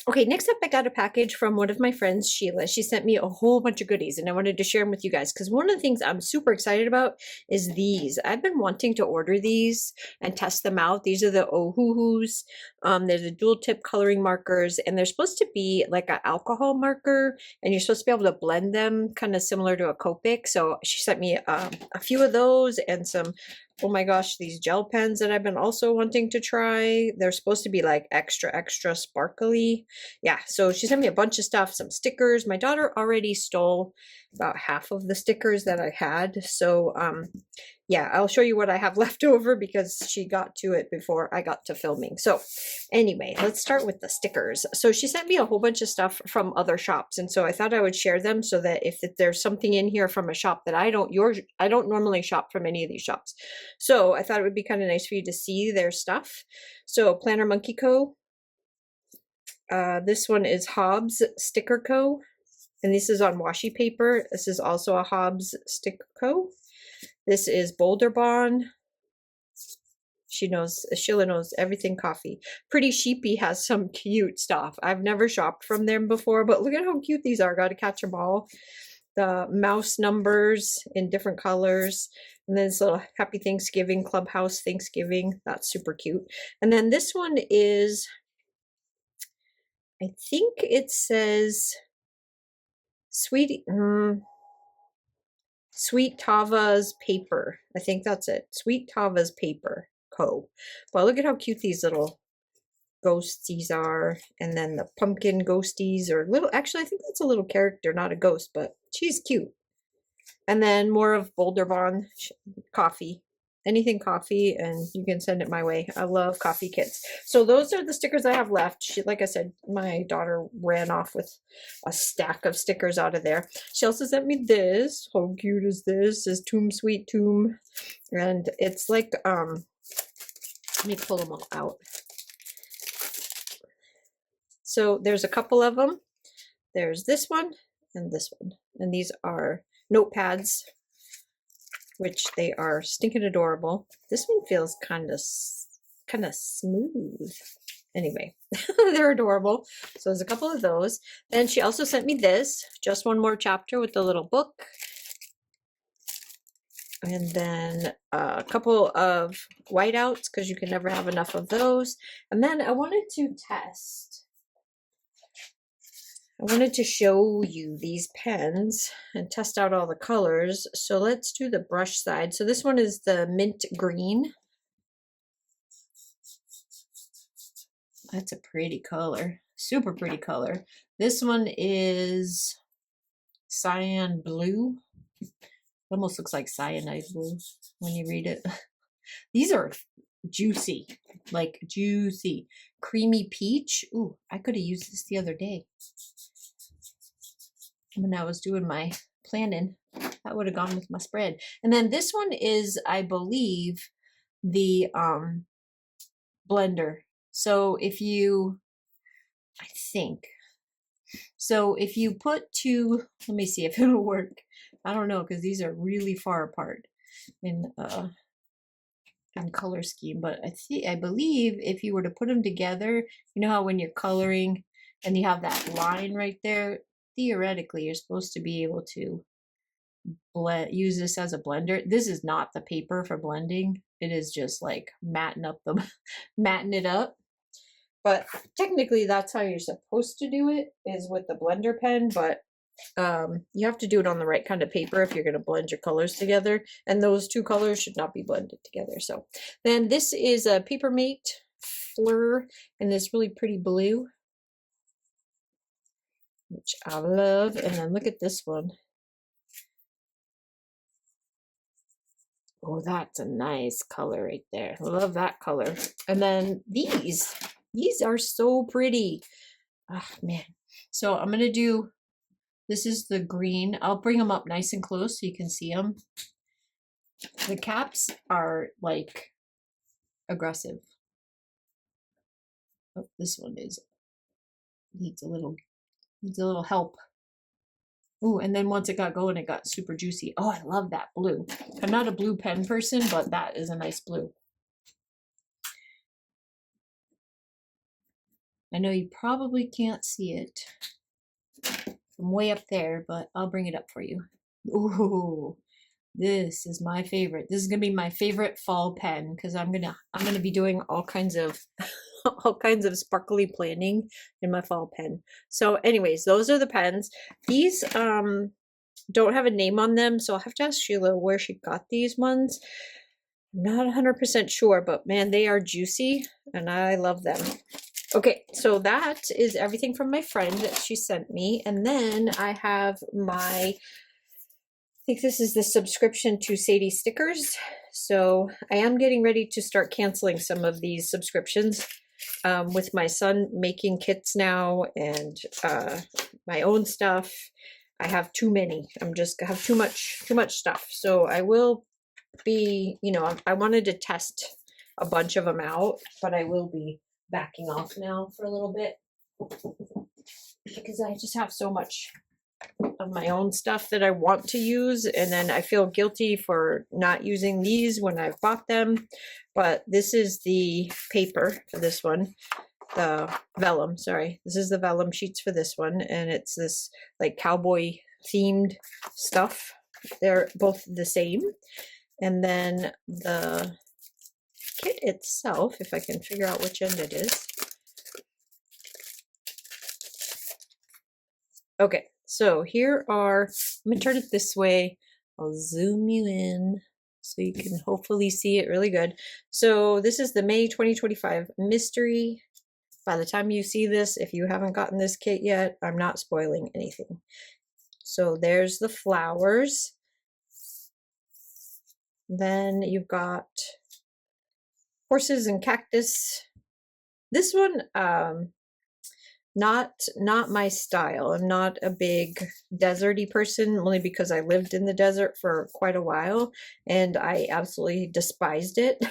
Okay, next up, I got a package from one of my friends, Sheila. She sent me a whole bunch of goodies, and I wanted to share them with you guys because one of the things I'm super excited about is these. I've been wanting to order these and test them out. These are the Ohuhus. They're the dual tip coloring markers, and they're supposed to be like an alcohol marker, and you're supposed to be able to blend them kind of similar to a Copic. So she sent me a few of those and some. Oh my gosh, these gel pens that I've been also wanting to try. They're supposed to be like extra, extra sparkly. Yeah, so she sent me a bunch of stuff, some stickers. My daughter already stole about half of the stickers that I had. So yeah, I'll show you what I have left over because she got to it before I got to filming. So anyway, let's start with the stickers. So she sent me a whole bunch of stuff from other shops, and so I thought I would share them so that if there's something in here from a shop that I don't normally shop from any of these shops. So I thought it would be kind of nice for you to see their stuff. So Planner Monkey Co. This one is Hobbs Sticker Co. And this is on washi paper. This is also a Hobbs Sticker Co. This is Boulder Bond. Sheila knows everything coffee. Pretty Sheepy has some cute stuff. I've never shopped from them before, but look at how cute these are. Got to catch them all. The mouse numbers in different colors. And then this little Happy Thanksgiving, Clubhouse Thanksgiving. That's super cute. And then this one is, I think it says Sweet Tava's Paper. I think that's it. Sweet Tava's Paper Co. Well, look at how cute these little ghosties are. And then the pumpkin ghosties are little. Actually, I think that's a little character, not a ghost, but she's cute. And then more of Boulder Bond coffee. Anything coffee, and you can send it my way. I love coffee kits. So those are the stickers I have left. Like I said, my daughter ran off with a stack of stickers out of there. She also sent me this. How cute is this? This is Tomb Sweet Tomb. And it's like, let me pull them all out. So there's a couple of them. There's this one and this one. And these are notepads, which they are stinking adorable. This one feels kind of smooth. Anyway, they're adorable. So there's a couple of those. Then she also sent me this, Just One More Chapter with the little book. And then a couple of whiteouts because you can never have enough of those. And then I wanted to show you these pens and test out all the colors. So let's do the brush side. So this one is the mint green. That's a pretty color, super pretty color. This one is cyan blue. It almost looks like cyanide blue when you read it. These are juicy, like juicy. Creamy peach. Ooh, I could have used this the other day when I was doing my planning. That would have gone with my spread. And then this one is, I believe, the blender. So if you, if you put two, let me see if it'll work. I don't know, because these are really far apart in color scheme, but I believe if you were to put them together, you know how when you're coloring and you have that line right there, theoretically you're supposed to be able to use this as a blender. This is not the paper for blending. It is just like matting it up. But technically that's how you're supposed to do it, is with the blender pen, but you have to do it on the right kind of paper if you're going to blend your colors together, and those two colors should not be blended together. So then this is a Papermate Fleur in this really pretty blue, which I love. And then look at this one. Oh, that's a nice color right there. I love that color. And then these are so pretty. Oh man. So I'm going to do, this is the green. I'll bring them up nice and close so you can see them. The caps are like aggressive. Oh, this one needs a little help. Ooh, and then once it got going, it got super juicy. Oh, I love that blue. I'm not a blue pen person, but that is a nice blue. I know you probably can't see it from way up there, but I'll bring it up for you. Ooh, this is my favorite. This is gonna be my favorite fall pen because I'm gonna be doing all kinds of all kinds of sparkly planning in my fall pen. So anyways, those are the pens. These don't have a name on them, so I'll have to ask Sheila where she got these ones. I'm not 100% sure, but man, they are juicy and I love them. Okay, so that is everything from my friend that she sent me. And then I have I think this is the subscription to Satie Stickers. So I am getting ready to start canceling some of these subscriptions with my son making kits now and my own stuff. I have too many. I have too much stuff. So I will be, I wanted to test a bunch of them out, but I will be backing off now for a little bit because I just have so much of my own stuff that I want to use, and then I feel guilty for not using these when I've bought them. But this is the paper for this one, the vellum, sorry. This is the vellum sheets for this one, and it's this like cowboy themed stuff. They're both the same. And then the kit itself, if I can figure out which end it is. Okay, so here are, I'm gonna turn it this way. I'll zoom you in so you can hopefully see it really good. So this is the May 2025 mystery. By the time you see this, if you haven't gotten this kit yet, I'm not spoiling anything. So there's the flowers. Then you've got horses and cactus. This one, not my style. I'm not a big deserty person, only because I lived in the desert for quite a while and I absolutely despised it.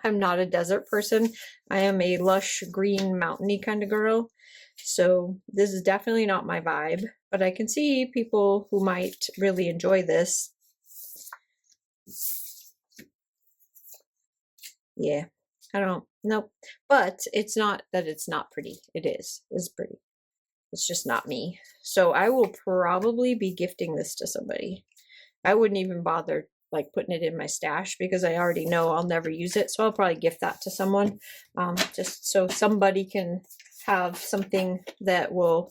I'm not a desert person. I am a lush green mountainy kind of girl. So this is definitely not my vibe, but I can see people who might really enjoy this. Yeah, I don't, nope. But it's not that it's not pretty. It's pretty. It's just not me. So I will probably be gifting this to somebody. I wouldn't even bother like putting it in my stash because I already know I'll never use it. So I'll probably gift that to someone, just so somebody can have something that will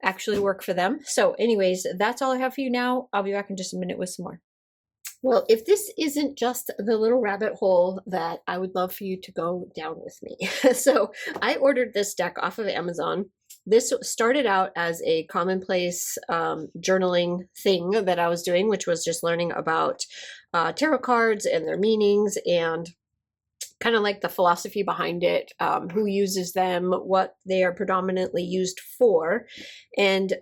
actually work for them. So anyways, that's all I have for you now. I'll be back in just a minute with some more. Well, if this isn't just the little rabbit hole that I would love for you to go down with me. So I ordered this deck off of Amazon. This started out as a commonplace journaling thing that I was doing, which was just learning about tarot cards and their meanings and kind of like the philosophy behind it, who uses them, what they are predominantly used for. And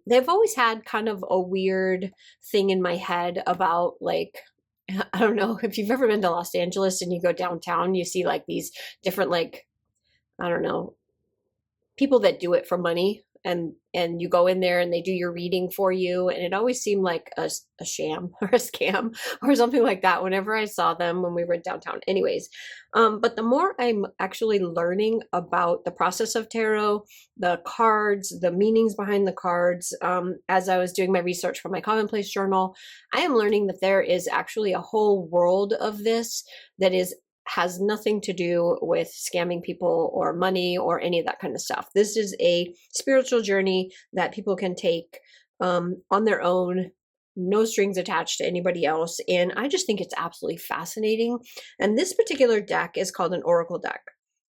they've always had kind of a weird thing in my head about like, I don't know if you've ever been to Los Angeles and you go downtown, you see like these different like, I don't know, people that do it for money. And you go in there and they do your reading for you. And it always seemed like a sham or a scam or something like that whenever I saw them when we were downtown. Anyways, but the more I'm actually learning about the process of tarot, the cards, the meanings behind the cards, as I was doing my research for my commonplace journal, I am learning that there is actually a whole world of this that has nothing to do with scamming people or money or any of that kind of stuff. This is a spiritual journey that people can take on their own, no strings attached to anybody else. And I just think it's absolutely fascinating. And this particular deck is called an oracle deck.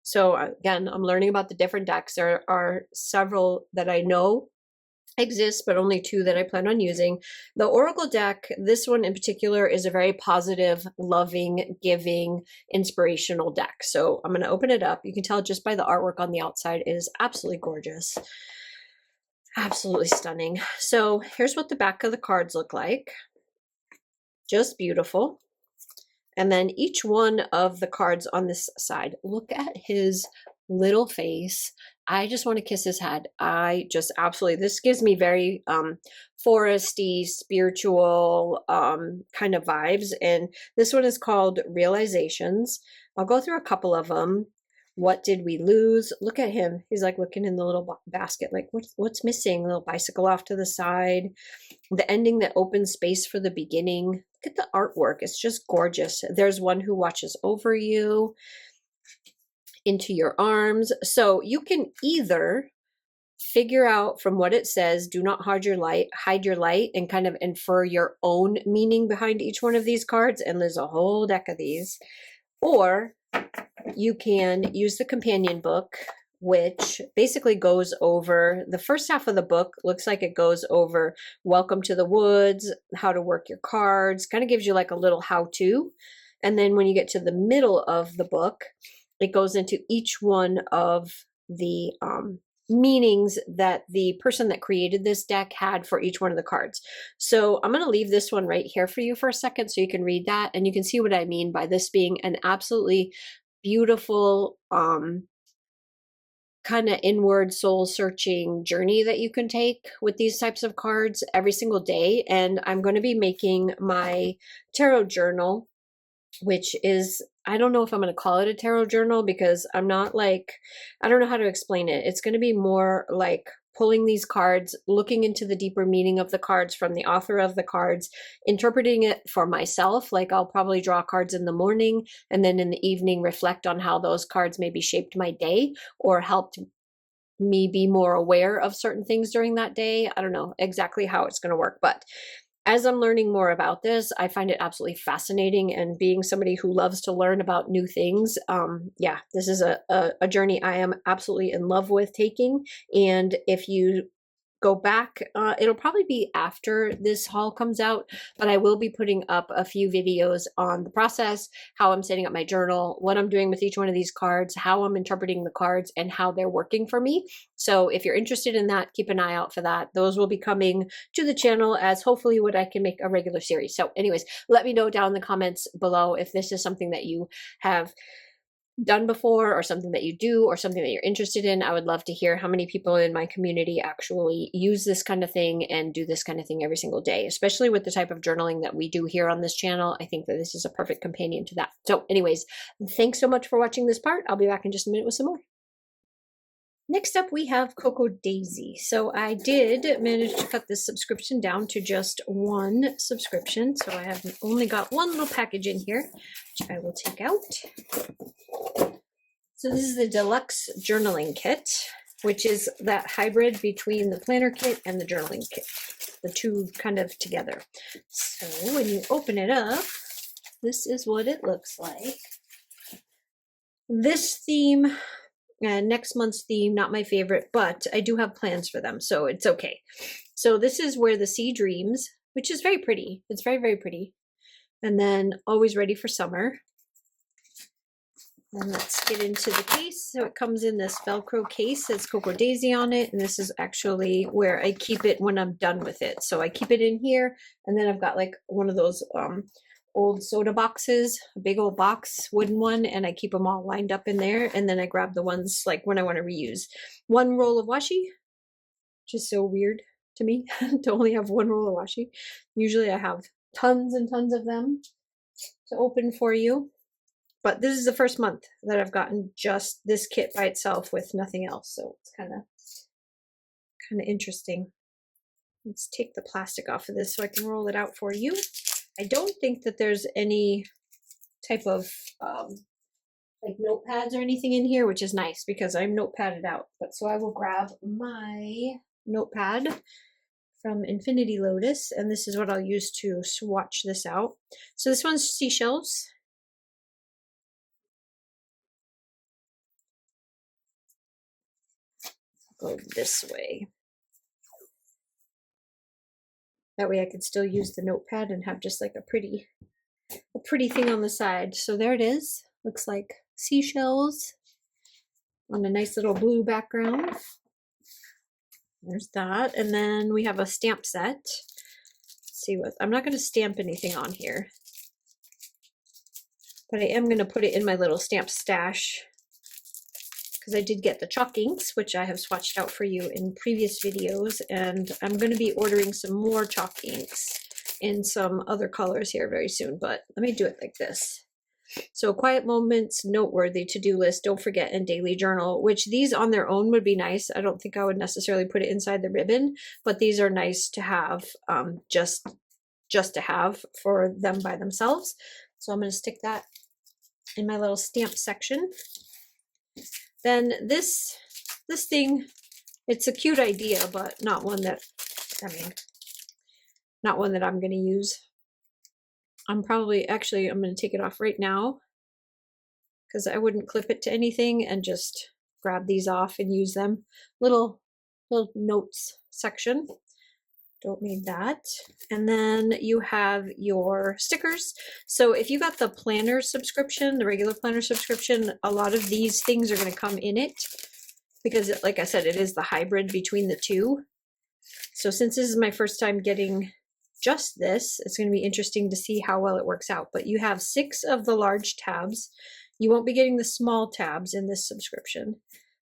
So again, I'm learning about the different decks. There are several that I know exist, but only two that I plan on using. The Oracle deck, this one in particular, is a very positive, loving, giving, inspirational deck. So I'm going to open it up. You can tell just by the artwork on the outside, it is absolutely gorgeous. Absolutely stunning. So here's what the back of the cards look like. Just beautiful. And then each one of the cards on this side, look at his little face. I just want to kiss his head. I just absolutely, this gives me very foresty, spiritual kind of vibes. And this one is called Realizations. I'll go through a couple of them. What did we lose? Look at him. He's like looking in the little basket, like what's missing? A little bicycle off to the side. The ending that opens space for the beginning. Look at the artwork. It's just gorgeous. There's one who watches over you, into your arms. So you can either figure out from what it says, do not hide your light, and kind of infer your own meaning behind each one of these cards. And there's a whole deck of these. Or you can use the companion book, which basically goes over the first half of the book. Looks like it goes over welcome to the woods, how to work your cards, kind of gives you like a little how-to. And then when you get to the middle of the book, it goes into each one of the meanings that the person that created this deck had for each one of the cards. So I'm going to leave this one right here for you for a second so you can read that and you can see what I mean by this being an absolutely beautiful kind of inward soul searching journey that you can take with these types of cards every single day. And I'm going to be making my tarot journal, which is, I don't know if I'm going to call it a tarot journal because I'm not like, I don't know how to explain it. It's going to be more like pulling these cards, looking into the deeper meaning of the cards from the author of the cards, interpreting it for myself. Like I'll probably draw cards in the morning and then in the evening reflect on how those cards maybe shaped my day or helped me be more aware of certain things during that day. I don't know exactly how it's going to work, but as I'm learning more about this, I find it absolutely fascinating. And being somebody who loves to learn about new things, yeah, this is a journey I am absolutely in love with taking. And if you go back, it'll probably be after this haul comes out, but I will be putting up a few videos on the process, how I'm setting up my journal, what I'm doing with each one of these cards, how I'm interpreting the cards, and how they're working for me. So if you're interested in that, keep an eye out for that. Those will be coming to the channel as hopefully what I can make a regular series. So anyways, let me know down in the comments below if this is something that you have done before or something that you do or something that you're interested in. I would love to hear how many people in my community actually use this kind of thing and do this kind of thing every single day, especially with the type of journaling that we do here on this channel. I think that this is a perfect companion to that. So anyways, thanks so much for watching this part. I'll be back in just a minute with some more. Next up, we have Cocoa Daisy. So I did manage to cut this subscription down to just one subscription. So I have only got one little package in here, which I will take out. So this is the deluxe journaling kit, which is that hybrid between the planner kit and the journaling kit, the two kind of together. So when you open it up, this is what it looks like. This theme, next month's theme, not my favorite, but I do have plans for them, so it's okay. So this is where the sea dreams, which is very pretty. It's very, very pretty. And then always ready for summer. And let's get into the case. So it comes in this Velcro case, says Cocoa Daisy on it. And this is actually where I keep it when I'm done with it. So I keep it in here. And then I've got like one of those old soda boxes, a big old box, wooden one. And I keep them all lined up in there. And then I grab the ones like when I want to reuse. One roll of washi, which is so weird to me to only have one roll of washi. Usually I have tons and tons of them to open for you. But this is the first month that I've gotten just this kit by itself with nothing else. So it's kind of interesting. Let's take the plastic off of this so I can roll it out for you. I don't think that there's any type of like notepads or anything in here, which is nice because I'm notepadded out. But so I will grab my notepad from Infinity Lotus, and this is what I'll use to swatch this out. So this one's seashells. Go this way. That way I could still use the notepad and have just like a pretty thing on the side. So there it is. Looks like seashells on a nice little blue background. There's that. And then we have a stamp set. Let's see what, I'm not going to stamp anything on here, but I am going to put it in my little stamp stash because I did get the chalk inks, which I have swatched out for you in previous videos, and I'm going to be ordering some more chalk inks in some other colors here very soon, but let me do it like this. So quiet moments, noteworthy, to-do list, don't forget, and daily journal, which these on their own would be nice. I don't think I would necessarily put it inside the ribbon, but these are nice to have, just to have for them by themselves. So I'm going to stick that in my little stamp section. Then this thing, it's a cute idea, but not one that, not one that I'm going to use. I'm going to take it off right now because I wouldn't clip it to anything and just grab these off and use them. Little notes section. Don't need that. And then you have your stickers. So if you got the planner subscription, the regular planner subscription, a lot of these things are going to come in it because, like I said, it is the hybrid between the two. So since this is my first time getting just this, it's going to be interesting to see how well it works out. But you have 6 of the large tabs. You won't be getting the small tabs in this subscription.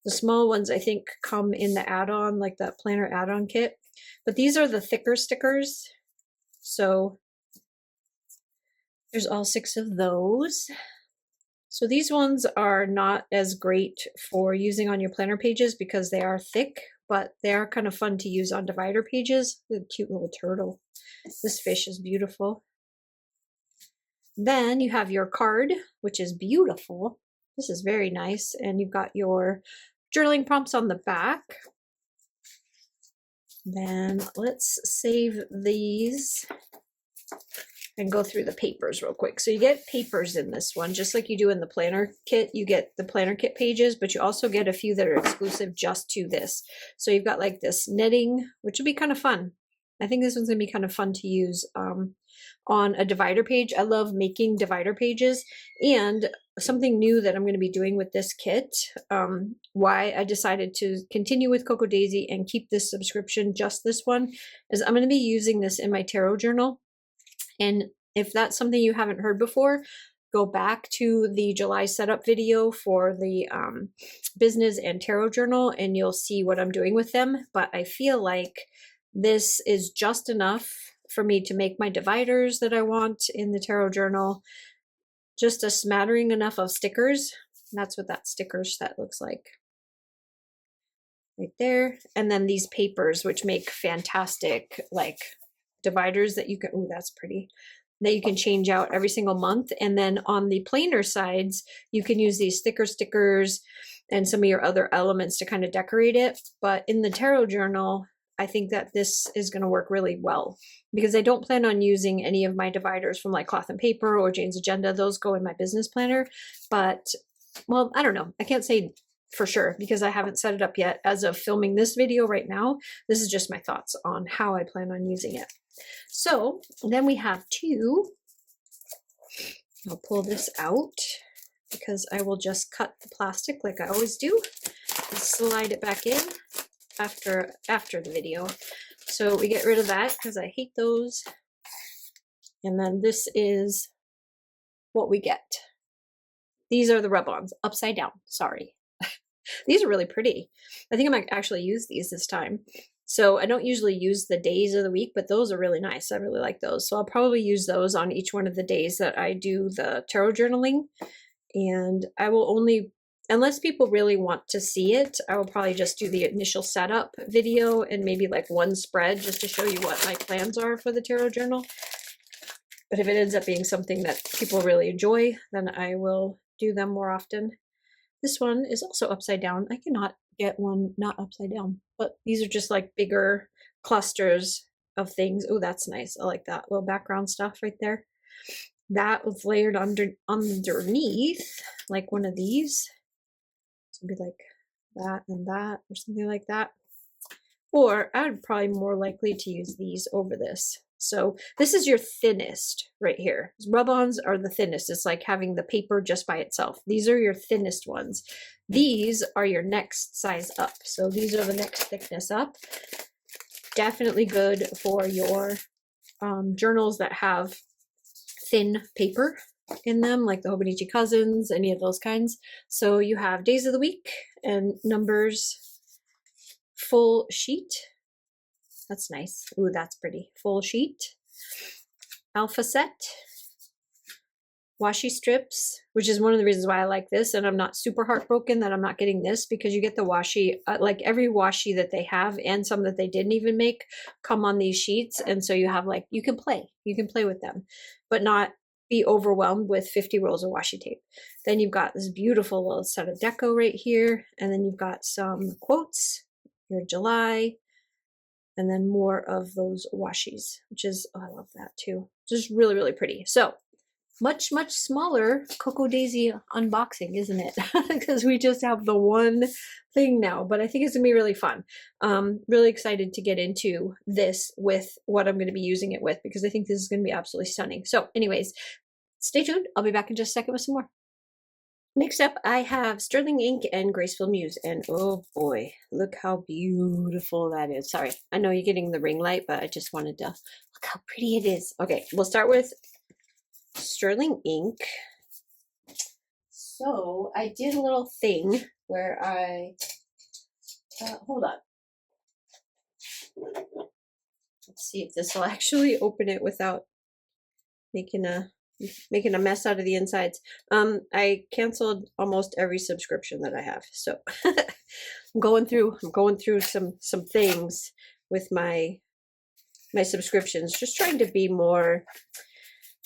The small ones, I think, come in the add-on, like that planner add-on kit. But these are the thicker stickers. So there's all 6 of those. So these ones are not as great for using on your planner pages because they are thick, but they are kind of fun to use on divider pages. The cute little turtle. This fish is beautiful. Then you have your card, which is beautiful. This is very nice. And you've got your journaling prompts on the back. Then let's save these and go through the papers real quick. So you get papers in this one, just like you do in the planner kit. You get the planner kit pages, but you also get a few that are exclusive just to this. So you've got like this knitting, which will be kind of fun. I think this one's gonna be kind of fun to use on a divider page. I love making divider pages, and something new that I'm going to be doing with this kit, why I decided to continue with Cocoa Daisy and keep this subscription, just this one, is I'm going to be using this in my tarot journal. And if that's something you haven't heard before, go back to the July setup video for the business and tarot journal and you'll see what I'm doing with them. But I feel like this is just enough for me to make my dividers that I want in the tarot journal. Just a smattering enough of stickers. That's what that sticker set looks like. Right there. And then these papers, which make fantastic like dividers that you can, oh, that's pretty, that you can change out every single month. And then on the plainer sides, you can use these thicker stickers and some of your other elements to kind of decorate it. But in the tarot journal, I think that this is going to work really well because I don't plan on using any of my dividers from like Cloth and Paper or Jane's Agenda. Those go in my business planner, but well, I don't know. I can't say for sure because I haven't set it up yet. As of filming this video right now, this is just my thoughts on how I plan on using it. So then we have 2. I'll pull this out because I will just cut the plastic like I always do and slide it back in after the video. So we get rid of that because I hate those. And then this is what we get. These are the rub-ons, upside down, sorry. These are really pretty. I think I might actually use these this time. So I don't usually use the days of the week, but those are really nice. I really like those. So I'll probably use those on each one of the days that I do the tarot journaling. And I will only, unless people really want to see it, I will probably just do the initial setup video and maybe like one spread just to show you what my plans are for the tarot journal. But if it ends up being something that people really enjoy, then I will do them more often. This one is also upside down. I cannot get one not upside down, but these are just like bigger clusters of things. Oh, that's nice. I like that little background stuff right there. That was layered underneath, like one of these. So it'd be like that and that or something like that. Or I would probably more likely to use these over this. So this is your thinnest right here. Rub-ons are the thinnest. It's like having the paper just by itself. These are your thinnest ones. These are your next size up. So these are the next thickness up. Definitely good for your journals that have thin paper in them, like the Hobonichi Cousins, any of those kinds. So you have days of the week and numbers, full sheet. That's nice. Ooh, that's pretty. Full sheet. Alpha set. washi strips, which is one of the reasons why I like this. And I'm not super heartbroken that I'm not getting this, because you get the washi, like every washi that they have and some that they didn't even make come on these sheets. And so you have like, you can play with them, but not be overwhelmed with 50 rolls of washi tape. Then you've got this beautiful little set of deco right here. And then you've got some quotes, your July, and then more of those washis, which is, oh, I love that too. Just really, really pretty. So much, much smaller Cocoa Daisy unboxing, isn't it? Because we just have the one thing now, but I think it's gonna be really fun. Really excited to get into this with what I'm gonna be using it with, because I think this is gonna be absolutely stunning. So anyways, stay tuned. I'll be back in just a second with some more. Next up, I have Sterling Ink and Graceful Muse, and oh boy, look how beautiful that is. Sorry, I know you're getting the ring light, but I just wanted to look how pretty it is. Okay, we'll start with Sterling Ink. So I did a little thing where I, hold on. Let's see if this will actually open it without making a mess out of the insides. I canceled almost every subscription that I have. So I'm going through some things with my subscriptions, just trying to be more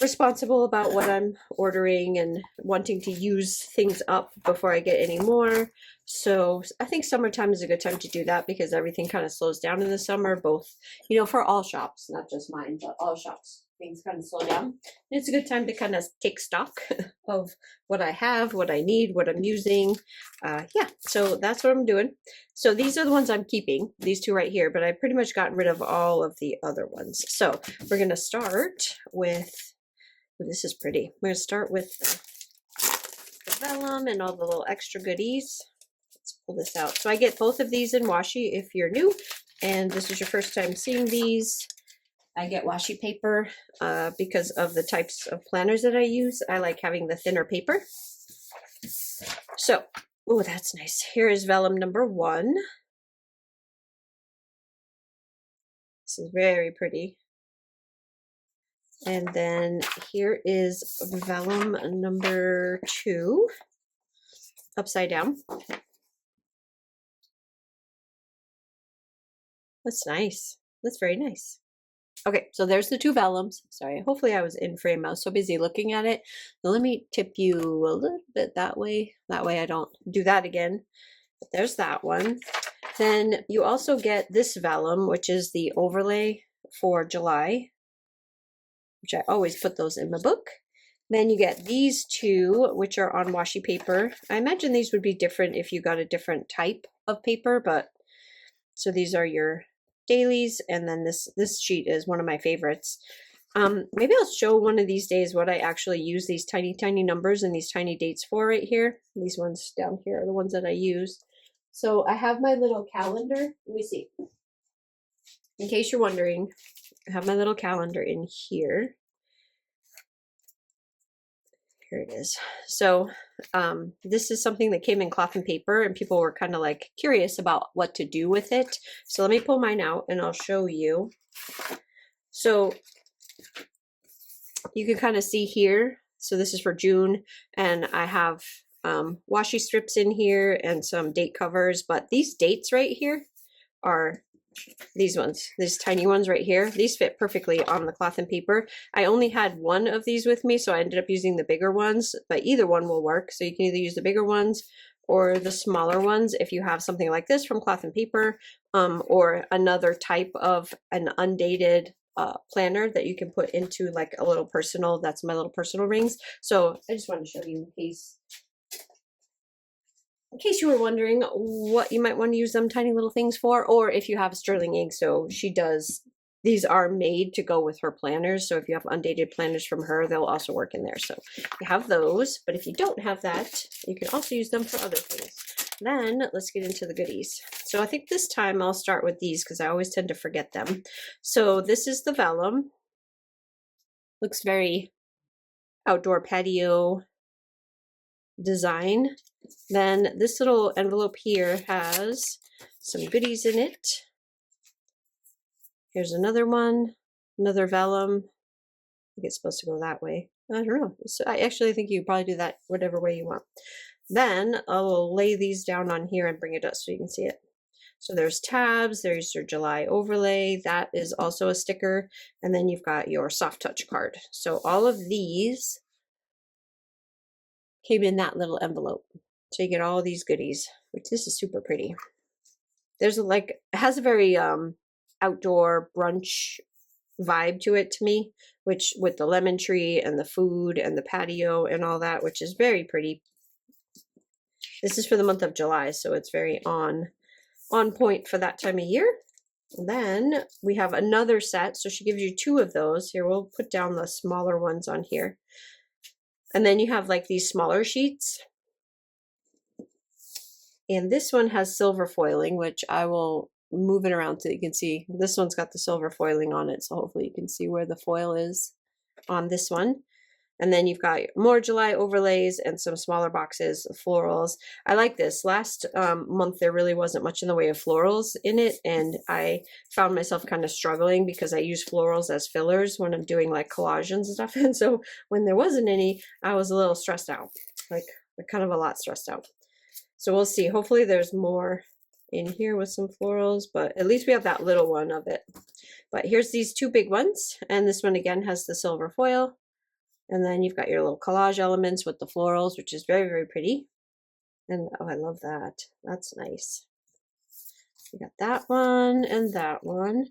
responsible about what I'm ordering and wanting to use things up before I get any more. So I think summertime is a good time to do that, because everything kind of slows down in the summer, both, you know, for all shops, not just mine, but all shops, things kind of slow down. And it's a good time to kind of take stock of what I have, what I need, what I'm using. Yeah, so that's what I'm doing. So these are the ones I'm keeping, these two right here, but I pretty much got rid of all of the other ones. So we're going to start with, this is pretty. We're going to start with the vellum and all the little extra goodies. Let's pull this out. So I get both of these in washi if you're new and this is your first time seeing these. I get washi paper because of the types of planners that I use. I like having the thinner paper. So, oh, that's nice. Here is vellum number 1. This is very pretty. And then here is vellum number 2, upside down. That's nice. That's very nice. Okay, so there's the 2 vellums. Sorry, hopefully I was in frame. I was so busy looking at it. Now let me tip you a little bit that way. That way I don't do that again. But there's that one. Then you also get this vellum, which is the overlay for July, which I always put those in my book. Then you get these 2, which are on washi paper. I imagine these would be different if you got a different type of paper, but so these are your dailies, and then this sheet is one of my favorites. Maybe I'll show one of these days what I actually use these tiny numbers and these tiny dates for right here. These ones down here are the ones that I use. So I have my little calendar. Let me see. In case you're wondering, I have my little calendar in here. Here it is. So this is something that came in cloth and paper, and people were kind of like curious about what to do with it. So let me pull mine out and I'll show you. So you can kind of see here. So this is for June, and I have washi strips in here and some date covers, but these dates right here are these ones, these tiny ones right here. These fit perfectly on the cloth and paper. I only had one of these with me, so I ended up using the bigger ones, but either one will work. So you can either use the bigger ones or the smaller ones if you have something like this from cloth and paper, or another type of an undated planner that you can put into like a little personal, that's my little personal rings. So I just wanted to show you in case you were wondering what you might want to use them tiny little things for, or if you have Sterling Ink. So she does, these are made to go with her planners. So if you have undated planners from her, they'll also work in there. So you have those, but if you don't have that, you can also use them for other things. Then let's get into the goodies. So I think this time I'll start with these because I always tend to forget them. So this is the vellum. Looks very outdoor patio design. Then this little envelope here has some goodies in it. Here's another one, another vellum. I think it's supposed to go that way. I don't know. So I actually think you probably do that whatever way you want. Then I'll lay these down on here and bring it up so you can see it. So there's tabs, there's your July overlay, that is also a sticker, and then you've got your soft touch card. So all of these came in that little envelope. So you get all these goodies, which this is super pretty. There's like, it has a very outdoor brunch vibe to it to me, which with the lemon tree and the food and the patio and all that, which is very pretty. This is for the month of July, so it's very on point for that time of year. And then we have another set, so she gives you 2 of those. Here, we'll put down the smaller ones on here. And then you have like these smaller sheets. And this one has silver foiling, which I will move it around so you can see. This one's got the silver foiling on it, so hopefully you can see where the foil is on this one. And then you've got more July overlays and some smaller boxes of florals. I like this. Last month, there really wasn't much in the way of florals in it. And I found myself kind of struggling because I use florals as fillers when I'm doing like collages and stuff. And so when there wasn't any, I was a little stressed out, like kind of a lot stressed out. So we'll see. Hopefully there's more in here with some florals, but at least we have that little one of it. But here's these 2 big ones. And this one again has the silver foil. And then you've got your little collage elements with the florals, which is very, very pretty. And oh, I love that. That's nice. You got that one and that one.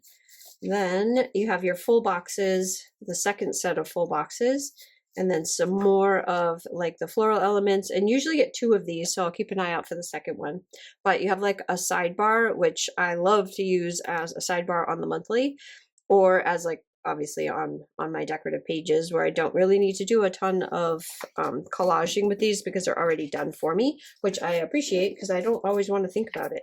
Then you have your full boxes, the second set of full boxes, and then some more of like the floral elements. And usually get 2 of these, so I'll keep an eye out for the second one. But you have like a sidebar, which I love to use as a sidebar on the monthly, or as like obviously on my decorative pages where I don't really need to do a ton of collaging with these because they're already done for me, which I appreciate because I don't always want to think about it.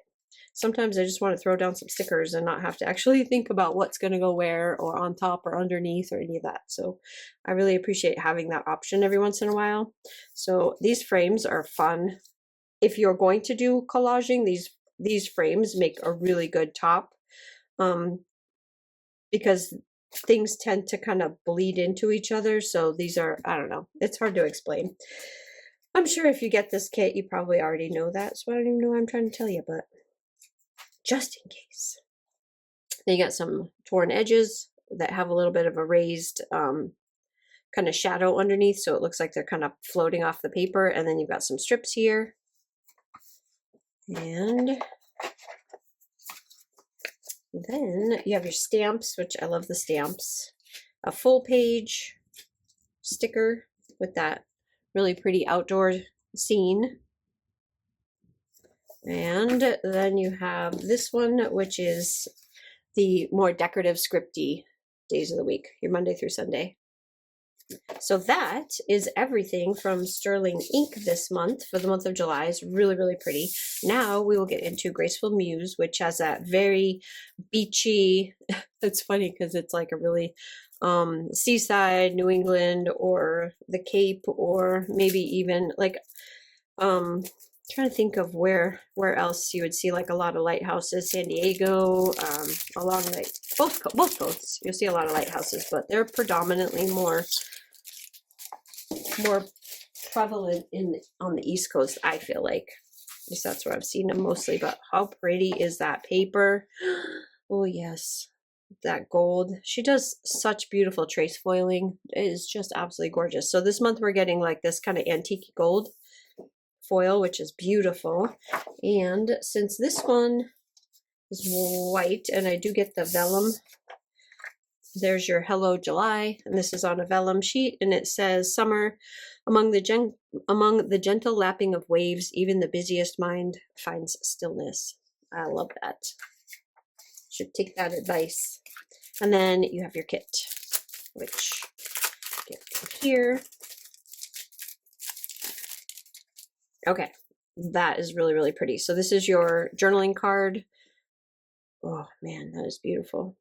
Sometimes I just want to throw down some stickers and not have to actually think about what's going to go where or on top or underneath or any of that. So I really appreciate having that option every once in a while. So these frames are fun. If you're going to do collaging, these frames make a really good top because things tend to kind of bleed into each other. So these are, I don't know, it's hard to explain. I'm sure if you get this kit, you probably already know that. So I don't even know what I'm trying to tell you, but just in case. Then you got some torn edges that have a little bit of a raised kind of shadow underneath. So it looks like they're kind of floating off the paper. And then you've got some strips here. And then you have your stamps, which I love the stamps. A full page sticker with that really pretty outdoor scene. And then you have this one, which is the more decorative scripty days of the week, your Monday through Sunday. So that is everything from Sterling Ink this month for the month of July. It's really, really pretty. Now we will get into Graceful Muse, which has that very beachy, it's funny because it's like a really seaside, New England, or the Cape, or maybe even like trying to think of where else you would see like a lot of lighthouses. San Diego, along like both coasts, you'll see a lot of lighthouses, but they're predominantly more prevalent on the East Coast, I feel like. At least that's where I've seen them mostly. But how pretty is that paper? Oh yes, that gold. She does such beautiful trace foiling. It is just absolutely gorgeous. So this month we're getting like this kind of antique gold foil, which is beautiful. And since this one is white and I do get the vellum, there's your Hello July, and this is on a vellum sheet, and it says summer among the gentle lapping of waves, even the busiest mind finds stillness. I love that. Should take that advice. And then you have your kit, which get here. Okay, that is really, really pretty. So this is your journaling card. Oh man, that is beautiful.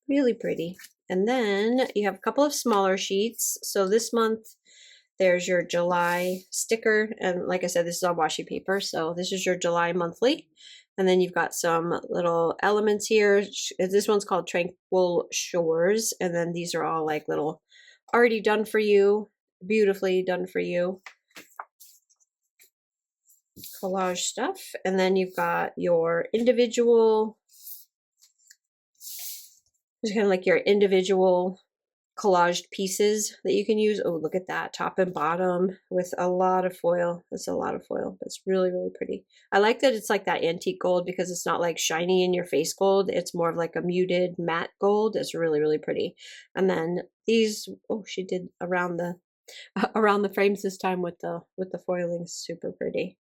Really pretty. And then you have a couple of smaller sheets. So this month there's your July sticker, and like I said, this is on washi paper, so this is your July monthly. And then you've got some little elements here. This one's called Tranquil Shores. And then these are all like little already done for you, beautifully done for you collage stuff. And then you've got your individual, just kind of like your individual collaged pieces that you can use. Oh, look at that, top and bottom with a lot of foil. That's a lot of foil. That's really, really pretty. I like that it's like that antique gold because it's not like shiny in your face gold. It's more of like a muted matte gold. It's really, really pretty. And then these, oh, she did around the frames this time with the foiling. Super pretty.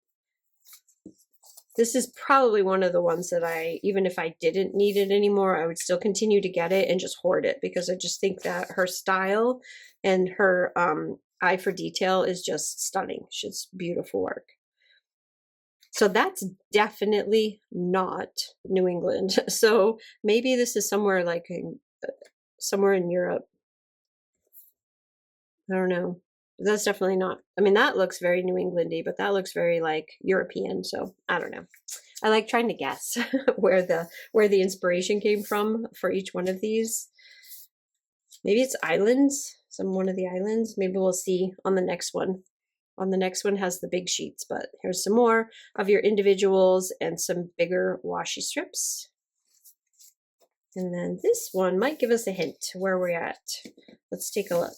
This is probably one of the ones that even if I didn't need it anymore, I would still continue to get it and just hoard it because I just think that her style and her eye for detail is just stunning. She's beautiful work. So that's definitely not New England. So maybe this is somewhere like somewhere in Europe. I don't know. That's definitely not. I mean, that looks very New Englandy, but that looks very like European. So I don't know. I like trying to guess where the inspiration came from for each one of these. Maybe it's islands, one of the islands. Maybe we'll see on the next one. On the next one has the big sheets, but here's some more of your individuals and some bigger washi strips. And then this one might give us a hint where we're at. Let's take a look.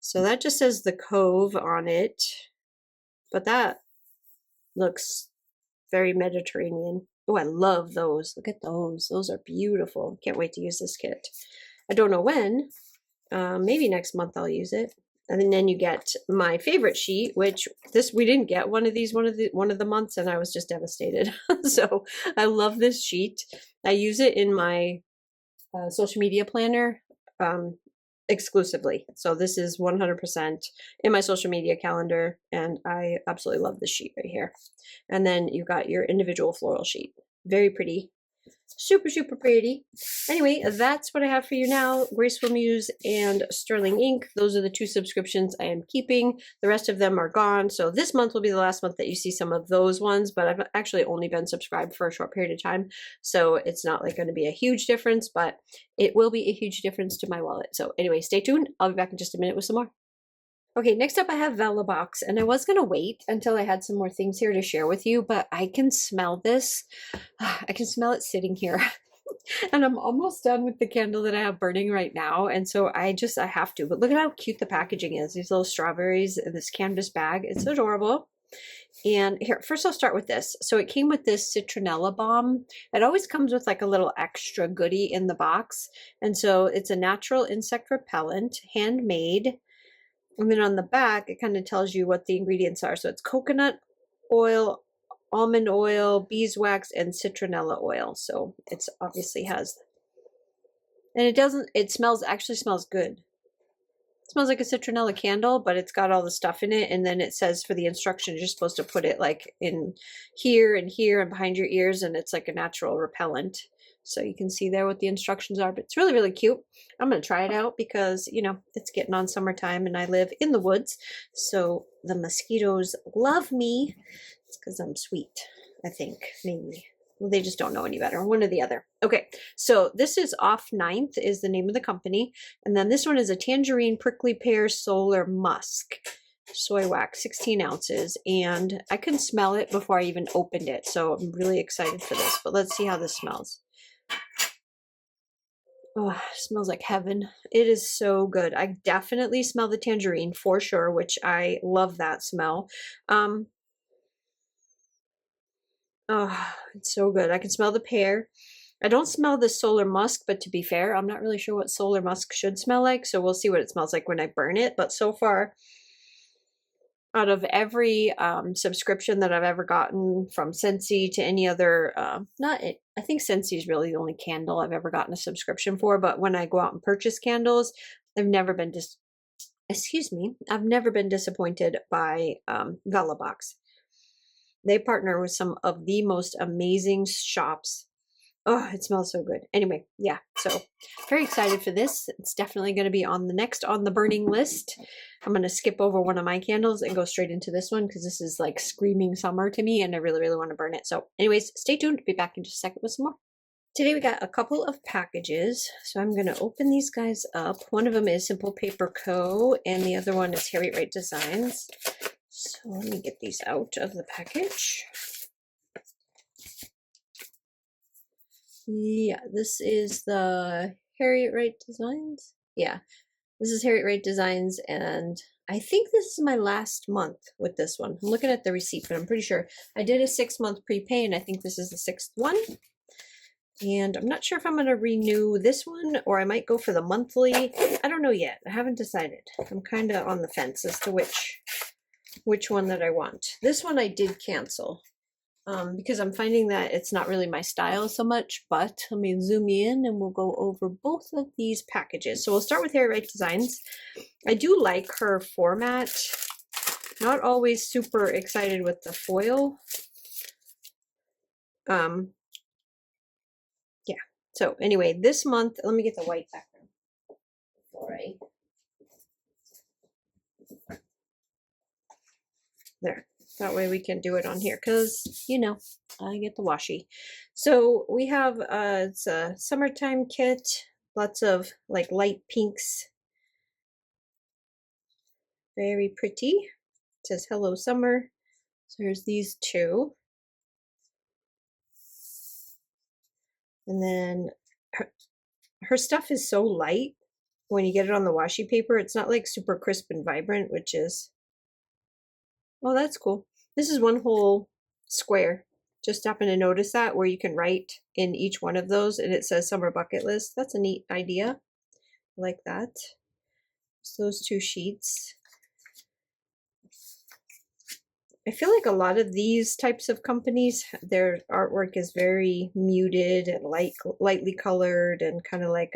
So that just says the Cove on it, but that looks very Mediterranean. Oh, I love those. Look at those. Those are beautiful. Can't wait to use this kit. I don't know when. Maybe next month I'll use it. And then you get my favorite sheet, which we didn't get one of these one of the months, and I was just devastated. So I love this sheet. I use it in my social media planner. Exclusively. So this is 100% in my social media calendar, and I absolutely love this sheet right here. And then you got your individual floral sheet. Very pretty. Super, super pretty. Anyway, that's what I have for you now. Graceful Muse and Sterling Ink. Those are the two subscriptions I am keeping. The rest of them are gone. So this month will be the last month that you see some of those ones, but I've actually only been subscribed for a short period of time. So it's not like going to be a huge difference, but it will be a huge difference to my wallet. So anyway, stay tuned. I'll be back in just a minute with some more. Okay, next up I have Vella Box, and I was going to wait until I had some more things here to share with you, but I can smell this. I can smell it sitting here. And I'm almost done with the candle that I have burning right now, and so I have to. But look at how cute the packaging is. These little strawberries in this canvas bag. It's adorable. And here, first I'll start with this. So it came with this citronella balm. It always comes with like a little extra goodie in the box. And so it's a natural insect repellent, handmade. And then on the back, it kind of tells you what the ingredients are. So it's coconut oil, almond oil, beeswax, and citronella oil. So it's obviously has, and actually smells good. It smells like a citronella candle, but it's got all the stuff in it. And then it says for the instructions, you're supposed to put it like in here and here and behind your ears. And it's like a natural repellent. So you can see there what the instructions are, but it's really, really cute. I'm going to try it out because, you know, it's getting on summertime and I live in the woods. So the mosquitoes love me. It's because I'm sweet, I think, maybe. Well, they just don't know any better. One or the other. Okay, so this is Off 9th is the name of the company. And then this one is a Tangerine Prickly Pear Solar Musk. Soy wax, 16 ounces. And I couldn't smell it before I even opened it. So I'm really excited for this. But let's see how this smells. Oh, it smells like heaven. It is so good. I definitely smell the tangerine for sure, which I love that smell. Oh, it's so good. I can smell the pear. I don't smell the solar musk, but to be fair, I'm not really sure what solar musk should smell like. So we'll see what it smells like when I burn it. But so far, out of every subscription that I've ever gotten from Scentsy to any other, I think Scentsy is really the only candle I've ever gotten a subscription for. But when I go out and purchase candles, I've never been I've never been disappointed by Vella Box. They partner with some of the most amazing shops Oh, it smells so good. Anyway, yeah, so very excited for this. It's definitely going to be on the next on the burning list. I'm going to skip over one of my candles and go straight into this one because this is like screaming summer to me and I really, really want to burn it. So anyways, stay tuned. Be back in just a second with some more. Today we got a couple of packages, so I'm going to open these guys up. One of them is Simple Paper Co. and the other one is Harriet Wright Designs. So let me get these out of the package. Yeah, this is the Harriet Wright Designs. Yeah, this is Harriet Wright Designs, and I think this is my last month with this one. I'm looking at the receipt, but I'm pretty sure I did a 6-month prepay, and I think this is the 6th one. And I'm not sure if I'm going to renew this one, or I might go for the monthly. I don't know yet. I haven't decided. I'm kind of on the fence as to which one that I want. This one I did cancel. Because I'm finding that it's not really my style so much, but let me zoom in and we'll go over both of these packages. So we'll start with Harriet Wright Designs. I do like her format. Not always super excited with the foil. Yeah. So anyway, this month, let me get the white background before there. That way we can do it on here because, you know, I get the washi. So we have, it's a summertime kit, lots of like light pinks. Very pretty. It says Hello Summer. So here's these two. And then her stuff is so light when you get it on the washi paper. It's not like super crisp and vibrant, which is, oh, that's cool. This is one whole square. Just happened to notice that where you can write in each one of those and it says summer bucket list. That's a neat idea. I like that. So those two sheets. I feel like a lot of these types of companies, their artwork is very muted and lightly colored and kind of like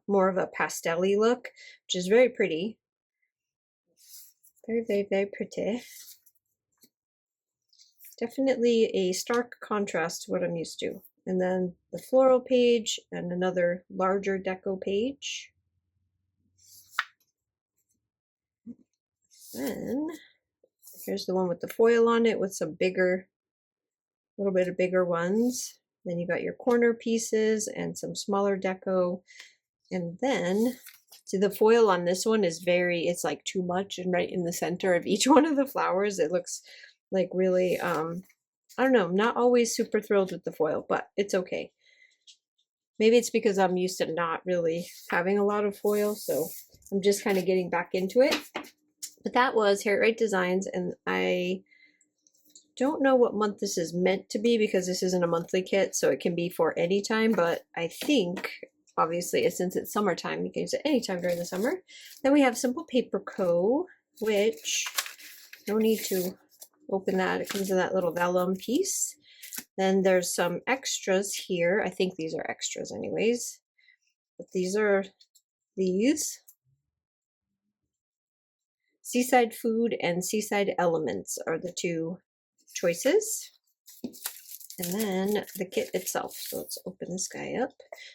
more of a pastel-y look, which is very pretty. Very, very, very pretty. Definitely a stark contrast to what I'm used to. And then the floral page and another larger deco page. Then here's the one with the foil on it with some bigger, little bit of bigger ones. Then you got your corner pieces and some smaller deco. And then, see, the foil on this one is very, it's like too much, and right in the center of each one of the flowers, it looks like really, I don't know, I'm not always super thrilled with the foil, but it's okay. Maybe it's because I'm used to not really having a lot of foil, so I'm just kind of getting back into it. But that was Harriet Wright Designs, and I don't know what month this is meant to be because this isn't a monthly kit, so it can be for any time, but I think, obviously, since it's summertime, you can use it anytime during the summer. Then we have Simple Paper Co., which, no need to open that. It comes in that little vellum piece. Then there's some extras here. I think these are extras anyways. But these are these. Seaside Food and Seaside Elements are the two choices. And then the kit itself. So let's open this guy up.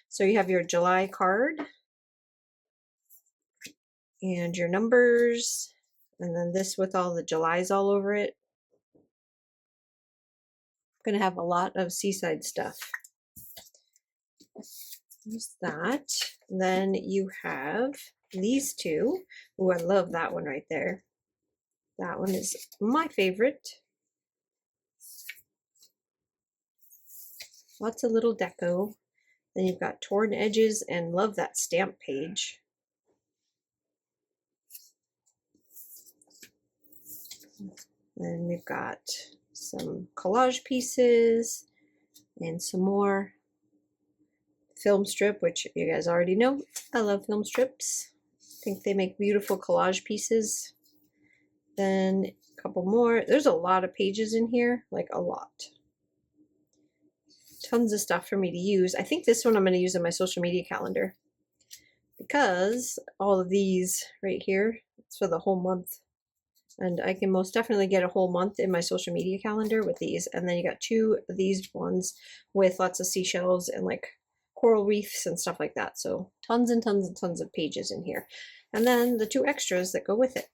So you have your July card and your numbers, and then this with all the Julys all over it. I'm gonna have a lot of seaside stuff. There's that. And then you have these two. Oh, I love that one right there. That one is my favorite. Lots of little deco. Then you've got torn edges, and love that stamp page. Then we've got some collage pieces and some more film strip, which you guys already know. I love film strips. I think they make beautiful collage pieces. Then a couple more. There's a lot of pages in here, like a lot. Tons of stuff for me to use. I think this one I'm going to use in my social media calendar because all of these right here, it's for the whole month. And I can most definitely get a whole month in my social media calendar with these. And then you got two of these ones with lots of seashells and like coral reefs and stuff like that. So tons and tons and tons of pages in here. And then the two extras that go with it.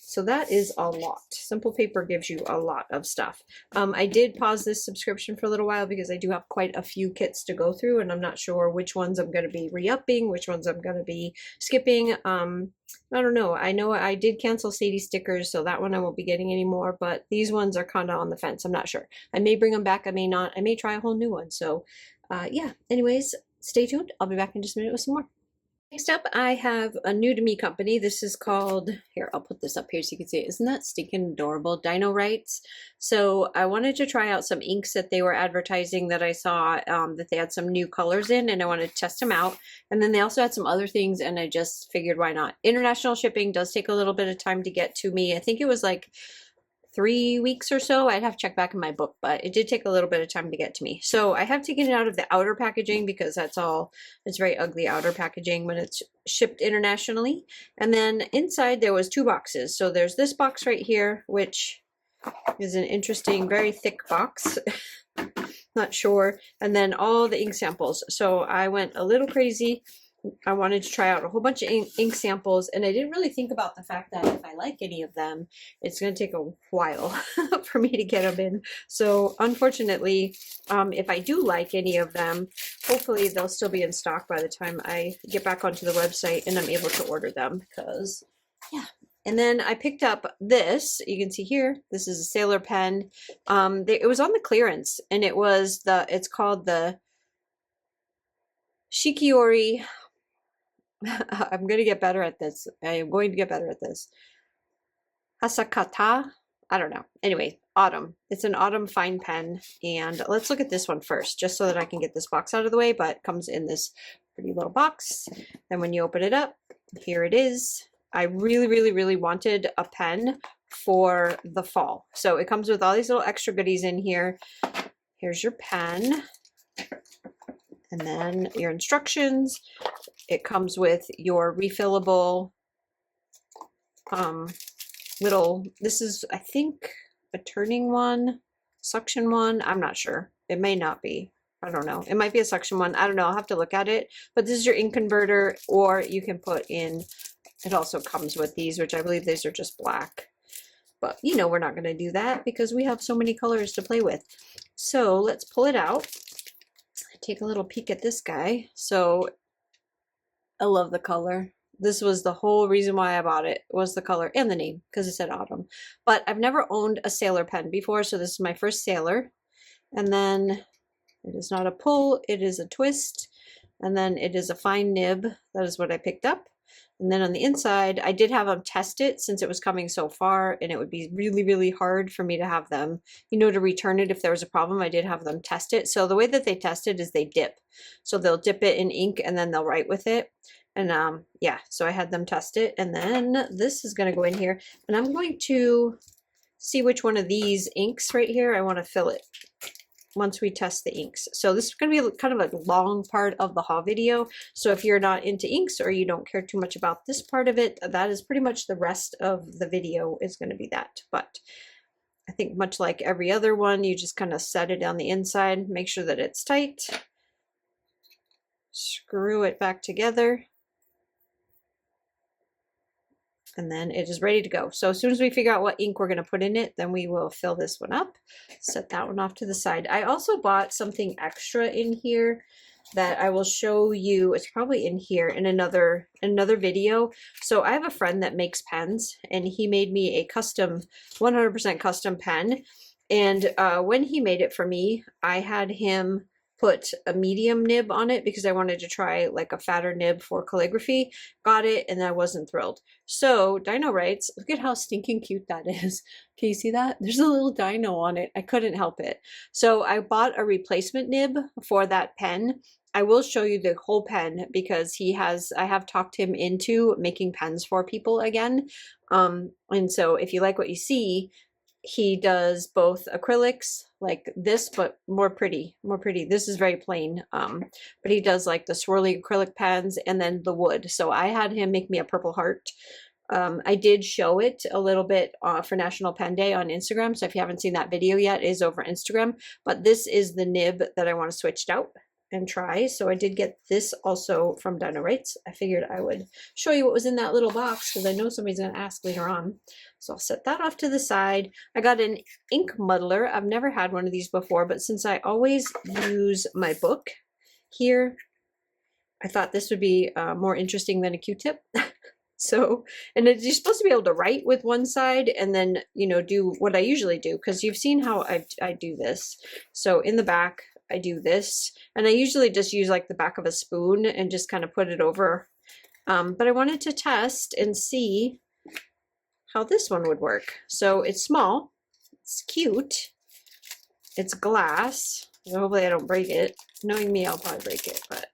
So that is a lot. Simple Paper gives you a lot of stuff. I did pause this subscription for a little while because I do have quite a few kits to go through, and I'm not sure which ones I'm going to be re-upping, which ones I'm going to be skipping. I don't know. I know I did cancel Satie Stickers, so that one I won't be getting anymore, but these ones are kind of on the fence. I'm not sure. I may bring them back. I may not. I may try a whole new one. So yeah, anyways, stay tuned. I'll be back in just a minute with some more. Next up, I have a new to me company. This is called, here, I'll put this up here so you can see it. Isn't that stinking adorable? Dinoites. So I wanted to try out some inks that they were advertising that I saw that they had some new colors in, and I wanted to test them out. And then they also had some other things, and I just figured, why not? International shipping does take a little bit of time to get to me. I think it was like 3 weeks or so. I'd have to check back in my book, but it did take a little bit of time to get to me. So I have taken it out of the outer packaging because it's very ugly outer packaging when it's shipped internationally. And then inside there was 2 boxes. So there's this box right here, which is an interesting, very thick box. Not sure. And then all the ink samples. So I went a little crazy. I wanted to try out a whole bunch of ink samples, and I didn't really think about the fact that if I like any of them, it's going to take a while for me to get them in. So unfortunately, if I do like any of them, hopefully they'll still be in stock by the time I get back onto the website and I'm able to order them, because yeah. And then I picked up this, you can see here, this is a Sailor pen. It was on the clearance, and it's called the Shikiori. I'm going to get better at this. I am going to get better at this. Hasakata? I don't know. Anyway, autumn. It's an autumn fine pen. And let's look at this one first, just so that I can get this box out of the way, but it comes in this pretty little box. Then when you open it up, here it is. I really, really, really wanted a pen for the fall. So it comes with all these little extra goodies in here. Here's your pen. And then your instructions. It comes with your refillable this is, I think, a turning one, suction one. I'm not sure. It may not be. I don't know. It might be a suction one. I don't know. I'll have to look at it. But this is your ink converter, or you can put in, it also comes with these, which I believe these are just black. But, you know, we're not going to do that because we have so many colors to play with. So let's pull it out. Take a little peek at this guy. So I love the color. This was the whole reason why I bought it, was the color and the name, because it said autumn. But I've never owned a Sailor pen before, so this is my first Sailor. And then it is not a pull, it is a twist. And then it is a fine nib. That is what I picked up. And then on the inside, I did have them test it since it was coming so far, and it would be really, really hard for me to have them, you know, to return it if there was a problem. I did have them test it. So the way that they test it is they dip. So they'll dip it in ink and then they'll write with it. And yeah, so I had them test it. And then this is going to go in here, and I'm going to see which one of these inks right here I want to fill it once we test the inks. So this is going to be kind of a long part of the haul video. So if you're not into inks or you don't care too much about this part of it, that is pretty much the rest of the video is going to be that. But I think much like every other one, you just kind of set it on the inside, make sure that it's tight, screw it back together, and then it is ready to go. So as soon as we figure out what ink we're going to put in it, then we will fill this one up. Set that one off to the side. I also bought something extra in here that I will show you. It's probably in here in another video. So I have a friend that makes pens, and he made me a custom, 100% custom pen. And when he made it for me, I had him put a medium nib on it because I wanted to try like a fatter nib for calligraphy. Got it, and I wasn't thrilled. So Dinoites, look at how stinking cute that is. Can you see that? There's a little dino on it. I couldn't help it. So I bought a replacement nib for that pen. I will show you the whole pen because I have talked him into making pens for people again. And so if you like what you see, he does both acrylics like this, but more pretty. This is very plain. But he does like the swirly acrylic pens and then the wood. So I had him make me a purple heart I did show it a little bit for National Pen Day on Instagram. So if you haven't seen that video yet, it is over Instagram. But this is the nib that I want to switch out and try. So I did get this also from Dinoites. I figured I would show you what was in that little box because I know somebody's going to ask later on. So I'll set that off to the side. I got an ink muddler. I've never had one of these before, but since I always use my book here, I thought this would be more interesting than a Q-tip. So, and you're supposed to be able to write with one side and then, you know, do what I usually do, because you've seen how I do this. So in the back, I do this, and I usually just use like the back of a spoon and just kind of put it over. But I wanted to test and see how this one would work. So it's small, it's cute, it's glass. So hopefully I don't break it. Knowing me, I'll probably break it, but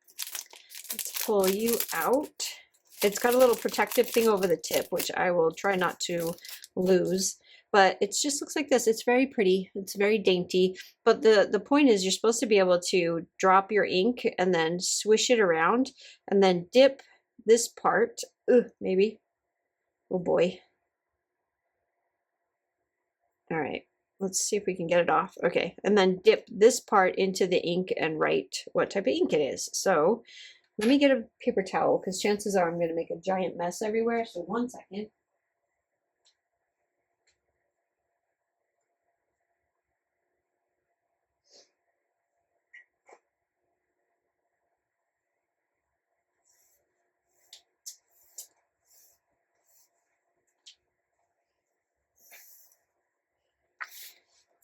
let's pull you out. It's got a little protective thing over the tip, which I will try not to lose, but it just looks like this. It's very pretty. It's very dainty, but the point is you're supposed to be able to drop your ink and then swish it around and then dip this part. Maybe. Oh boy. All right. Let's see if we can get it off. Okay. And then dip this part into the ink and write what type of ink it is. So let me get a paper towel because chances are I'm going to make a giant mess everywhere. So 1 second.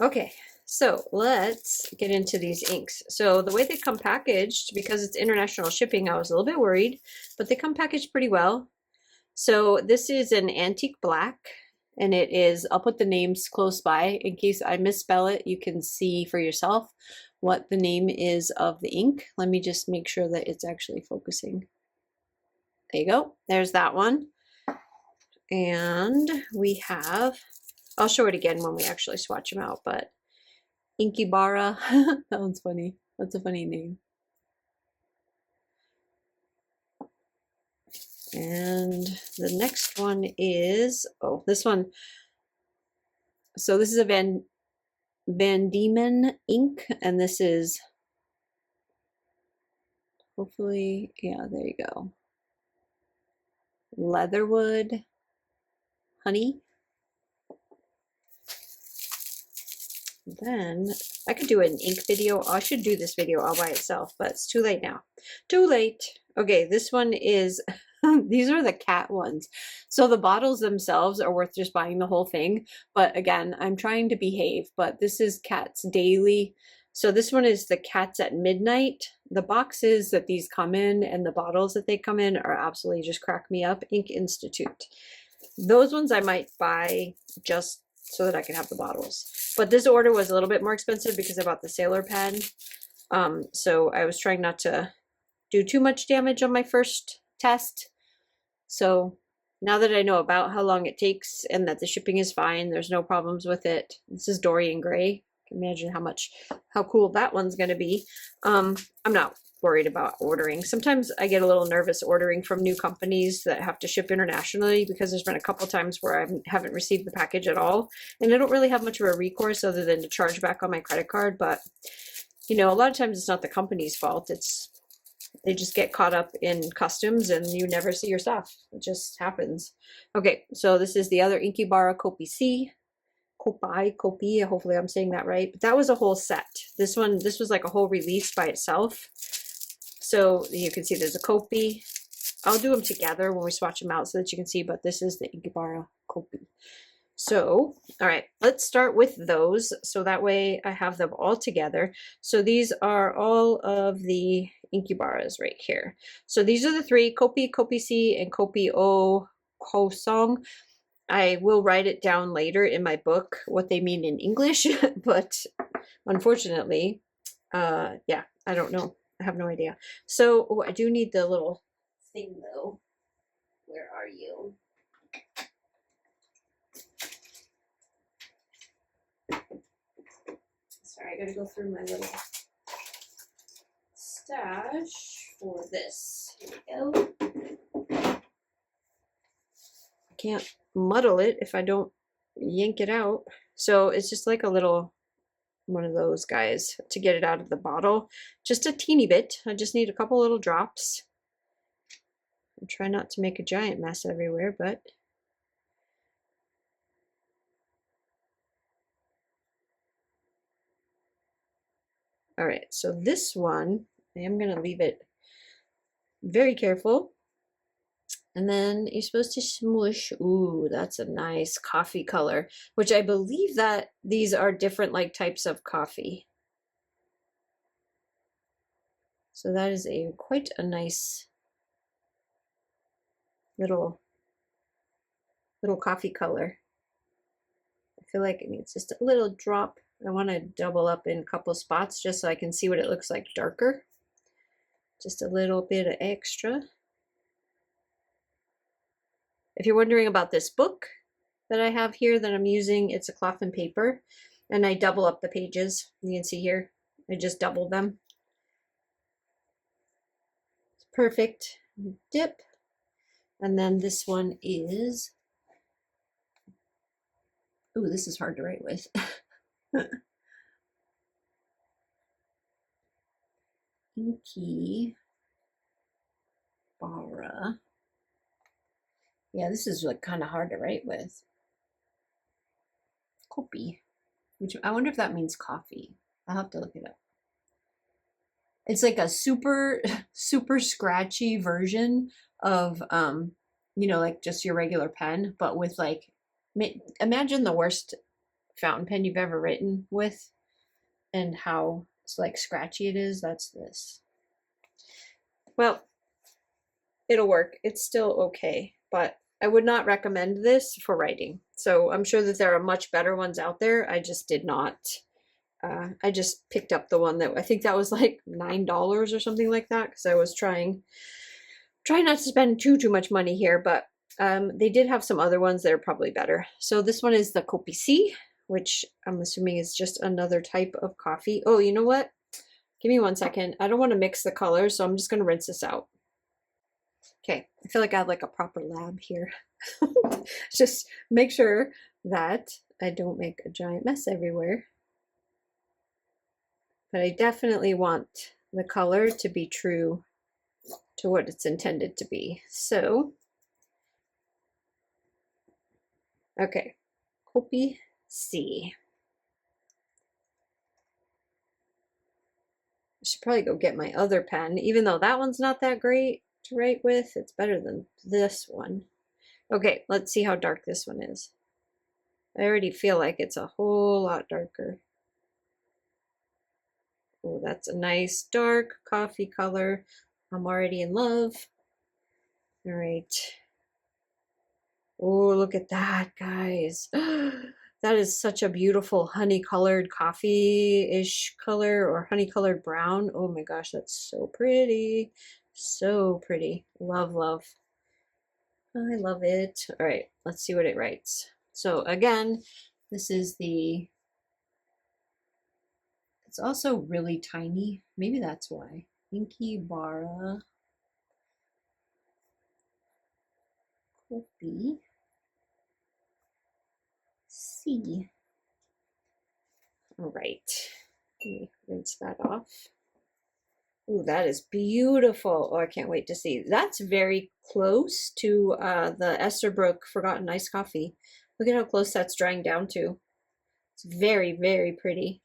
Okay, so let's get into these inks. So the way they come packaged, because it's international shipping, I was a little bit worried, but they come packaged pretty well. So this is an antique black, and it is, I'll put the names close by in case I misspell it. You can see for yourself what the name is of the ink. Let me just make sure that it's actually focusing. There you go. There's that one. And we have, I'll show it again when we actually swatch them out, but Inkybara, that one's funny. That's a funny name. And the next one is, oh, this one. So this is a Van Diemen ink, and this is, hopefully, yeah, there you go. Leatherwood honey. Then I could do an ink video. I should do this video all by itself, but it's too late now. Too late. Okay, this one is, these are the cat ones. So the bottles themselves are worth just buying the whole thing. But again, I'm trying to behave, but this is Cats Daily. So this one is the Cats at Midnight. The boxes that these come in and the bottles that they come in are absolutely just crack me up. Ink Institute. Those ones I might buy just so that I can have the bottles. But this order was a little bit more expensive because I bought the Sailor pen. So I was trying not to do too much damage on my first test. So now that I know about how long it takes and that the shipping is fine, there's no problems with it. This is Dorian Gray. You can imagine how cool that one's going to be. I'm not worried about ordering. Sometimes I get a little nervous ordering from new companies that have to ship internationally because there's been a couple times where I haven't received the package at all, and I don't really have much of a recourse other than to charge back on my credit card. But you know, a lot of times it's not the company's fault. They just get caught up in customs and you never see your stuff. It just happens. Okay, so this is the other Inkybara Kopi C. Kopi, hopefully I'm saying that right. But that was a whole set. This was like a whole release by itself. So you can see there's a Kopi. I'll do them together when we swatch them out so that you can see, but this is the Inkybara Kopi. So, all right, let's start with those. So that way I have them all together. So these are all of the Inkybaras right here. So these are the three, Kopi, Kopi C, and Kopi O Kosong. I will write it down later in my book what they mean in English, but unfortunately, yeah, I don't know. I have no idea. So, oh, I do need the little thing though. Where are you? Sorry, I gotta go through my little stash for this. Here we go. I can't muddle it if I don't yank it out. So it's just like a little one of those guys to get it out of the bottle. Just a teeny bit. I just need a couple little drops. I'll try not to make a giant mess everywhere, but all right, so this one, I am going to leave it very careful. And then you're supposed to smoosh. Ooh, that's a nice coffee color, which I believe that these are different like types of coffee. So that is quite a nice little coffee color. I feel like it needs just a little drop. I want to double up in a couple spots just so I can see what it looks like darker. Just a little bit of extra. If you're wondering about this book that I have here that I'm using, it's a cloth and paper, and I double up the pages. You can see here, I just doubled them. It's perfect. Dip. And then this one is, ooh, this is hard to write with. Inky Bara. Yeah, this is like kind of hard to write with. Kopi, which I wonder if that means coffee. I'll have to look it up. It's like a super scratchy version of you know, like just your regular pen, but with like, imagine the worst fountain pen you've ever written with and how it's like scratchy it is. That's this. Well, it'll work. It's still okay, but I would not recommend this for writing. So I'm sure that there are much better ones out there. I just did not. I just picked up the one that I think that was like $9 or something like that, because I was trying not to spend too much money here, but they did have some other ones that are probably better. So this one is the Kopi C, which I'm assuming is just another type of coffee. Oh, you know what? Give me 1 second. I don't want to mix the colors, so I'm just going to rinse this out. Okay, I feel like I have like a proper lab here. Just make sure that I don't make a giant mess everywhere. But I definitely want the color to be true to what it's intended to be. So, okay, Kopi C. I should probably go get my other pen, even though that one's not that great to write with. It's better than this one. Okay, let's see how dark this one is. I already feel like it's a whole lot darker. Oh, that's a nice dark coffee color. I'm already in love. All right. Oh, look at that, guys. That is such a beautiful honey-colored coffee-ish color, or honey-colored brown. Oh my gosh, that's so pretty. So pretty. Love, love. I love it. All right, let's see what it writes. So again, this is the, it's also really tiny. Maybe that's why. Inky Bara Kopi C. All right, let me rinse that off. Ooh, that is beautiful. Oh, I can't wait to see. That's very close to the Esterbrook Forgotten Iced Coffee. Look at how close that's drying down to. It's very, very pretty.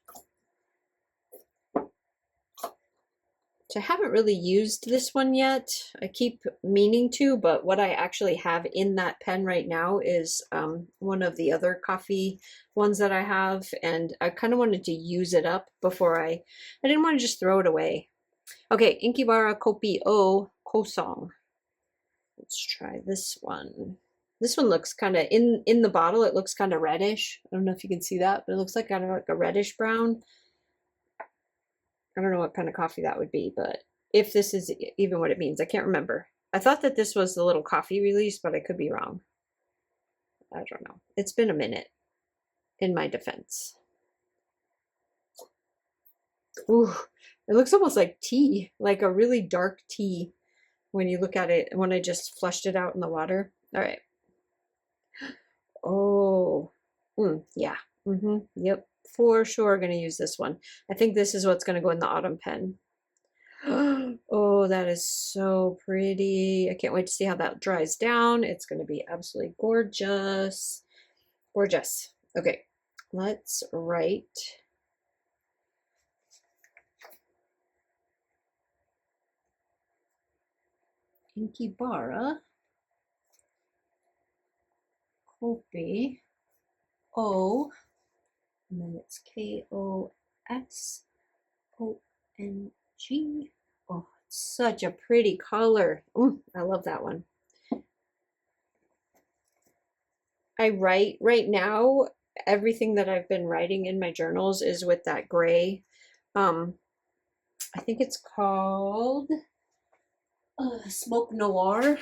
So I haven't really used this one yet. I keep meaning to, but what I actually have in that pen right now is one of the other coffee ones that I have, and I kind of wanted to use it up before I didn't want to just throw it away. Okay, Inky Bara Kopi O Kosong. Let's try this one. This one looks kind of, in the bottle, it looks kind of reddish. I don't know if you can see that, but it looks like kind of like a reddish brown. I don't know what kind of coffee that would be, but if this is even what it means, I can't remember. I thought that this was the little coffee release, but I could be wrong. I don't know. It's been a minute, in my defense. Ooh, it looks almost like tea, like a really dark tea when you look at it, when I just flushed it out in the water. All right. Oh, yeah. Yep. For sure going to use this one. I think this is what's going to go in the autumn pen. Oh, that is so pretty. I can't wait to see how that dries down. It's going to be absolutely gorgeous. Gorgeous. Okay, let's write. Inkibara. Kopi. O. And then it's Kosong. Oh, it's such a pretty color. Ooh, I love that one. I write right now, everything that I've been writing in my journals is with that gray. I think it's called Smoke Noir.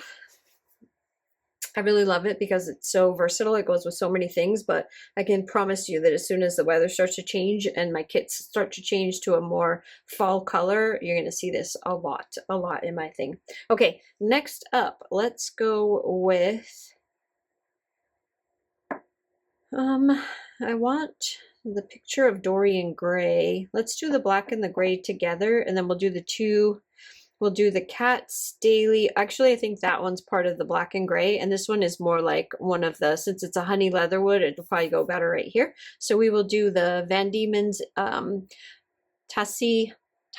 I really love it because it's so versatile. It goes with so many things, but I can promise you that as soon as the weather starts to change and my kits start to change to a more fall color, you're going to see this a lot in my thing. Okay, next up, let's go with, I want the picture of Dorian Gray. Let's do the black and the gray together, and then we'll do the two. We'll do the Cat's Daily. Actually, I think that one's part of the black and gray, and this one is more like one of the, since it's a honey leatherwood, it'll probably go better right here. So we will do the Van Diemen's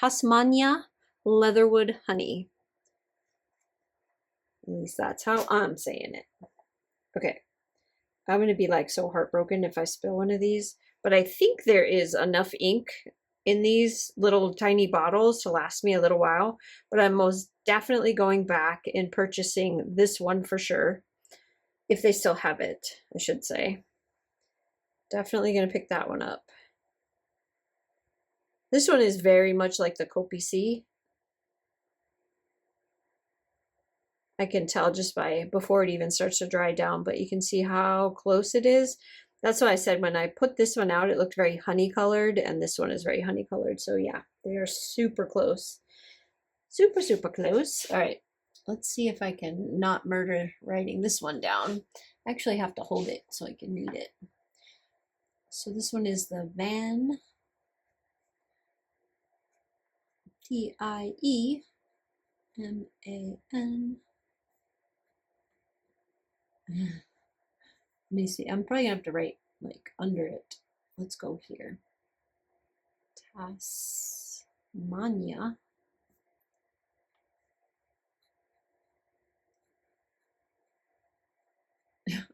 Tasmania Leatherwood Honey. At least that's how I'm saying it. Okay. I'm going to be like so heartbroken if I spill one of these, but I think there is enough ink in these little tiny bottles to last me a little while, but I'm most definitely going back and purchasing this one for sure, if they still have it, I should say. Definitely going to pick that one up. This one is very much like the Kopi C. I can tell just by before it even starts to dry down, but you can see how close it is. That's why I said when I put this one out, it looked very honey colored, and this one is very honey colored. So yeah, they are super close. Super, super close. All right, let's see if I can not murder writing this one down. I actually have to hold it so I can read it. So this one is the Van Tieman. Let me see. I'm probably gonna have to write like under it. Let's go here. Tasmania.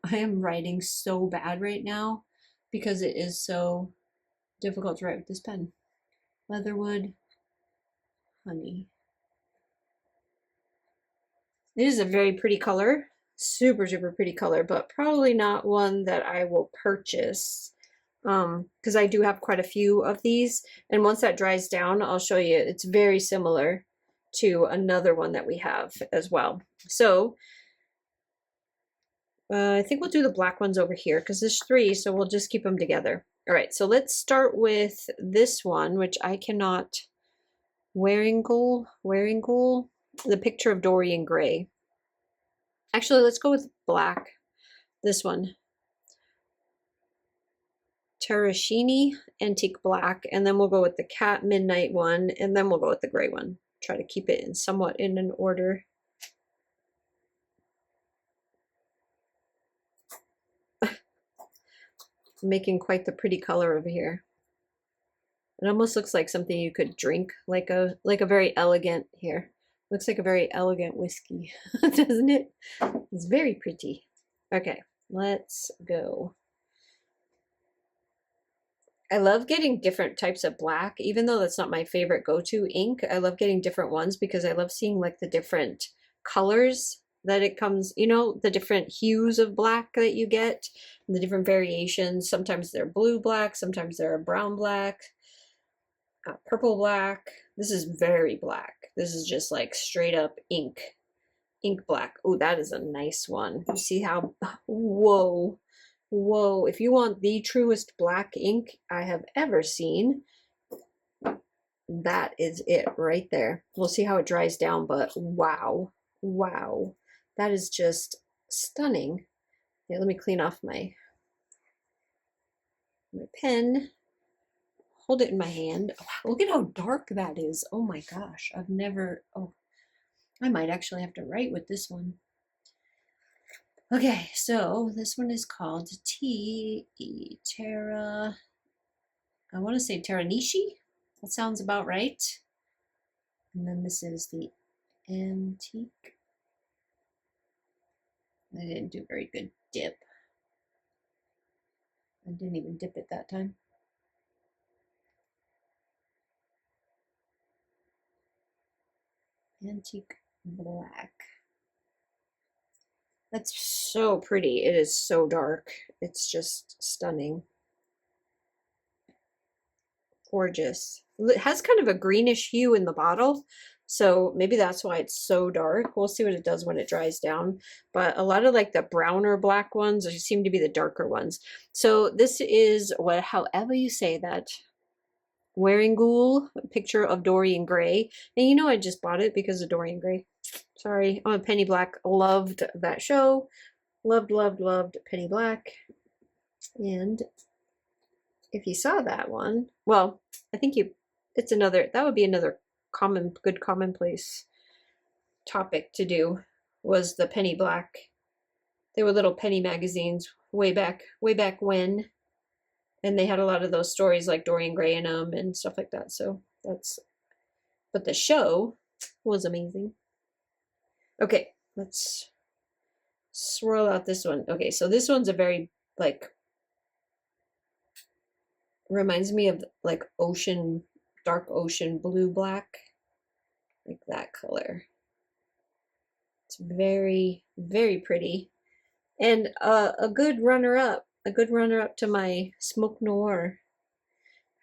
I am writing so bad right now because it is so difficult to write with this pen. Leatherwood honey. It is a very pretty color. Super, super pretty color, but probably not one that I will purchase because I do have quite a few of these, and once that dries down, I'll show you. It's very similar to another one that we have as well. So I think we'll do the black ones over here because there's three, so we'll just keep them together. All right, so let's start with this one, which I cannot. Wearingle, the picture of Dorian Gray. Actually, let's go with black. This one. Terracini Antique Black, and then we'll go with the Cat Midnight one, and then we'll go with the gray one. Try to keep it in somewhat in an order. Making quite the pretty color over here. It almost looks like something you could drink, like a very elegant here. Looks like a very elegant whiskey, doesn't it? It's very pretty. Okay, let's go. I love getting different types of black, even though that's not my favorite go-to ink. I love getting different ones because I love seeing like the different colors that it comes, you know, the different hues of black that you get, the different variations. Sometimes they're blue black, sometimes they're brown black, purple black. This is very black. This is just like straight up ink black. Oh, that is a nice one. You see how, whoa. Whoa, if you want the truest black ink I have ever seen, that is it right there. We'll see how it dries down, but wow, wow. That is just stunning. Okay, let me clean off my pen. Hold it in my hand. Oh, look at how dark that is. Oh my gosh. I've never, oh, I might actually have to write with this one. Okay, so this one is called Terra. I want to say Teranishi. That sounds about right. And then this is the Antique. I didn't do a very good dip. I didn't even dip it that time. Antique Black. That's so pretty. It is so dark. It's just stunning. Gorgeous. It has kind of a greenish hue in the bottle, so maybe that's why it's so dark. We'll see what it does when it dries down. But a lot of like the browner black ones seem to be the darker ones. So this is what, however you say that, Wearing Ghoul, a picture of Dorian Gray. And you know I just bought it because of Dorian Gray. Sorry, I'm a Penny Black. Loved that show. Loved, loved, loved Penny Black. And if you saw that one, well, I think it's another, that would be another good commonplace topic to do, was the Penny Black. They were little penny magazines way back when. And they had a lot of those stories like Dorian Gray in them and stuff like that. So that's, but the show was amazing. Okay, let's swirl out this one. Okay, so this one's a very, like, reminds me of like ocean, dark ocean blue black, like that color. It's very, very pretty. And a good runner-up to my Smoke Noir.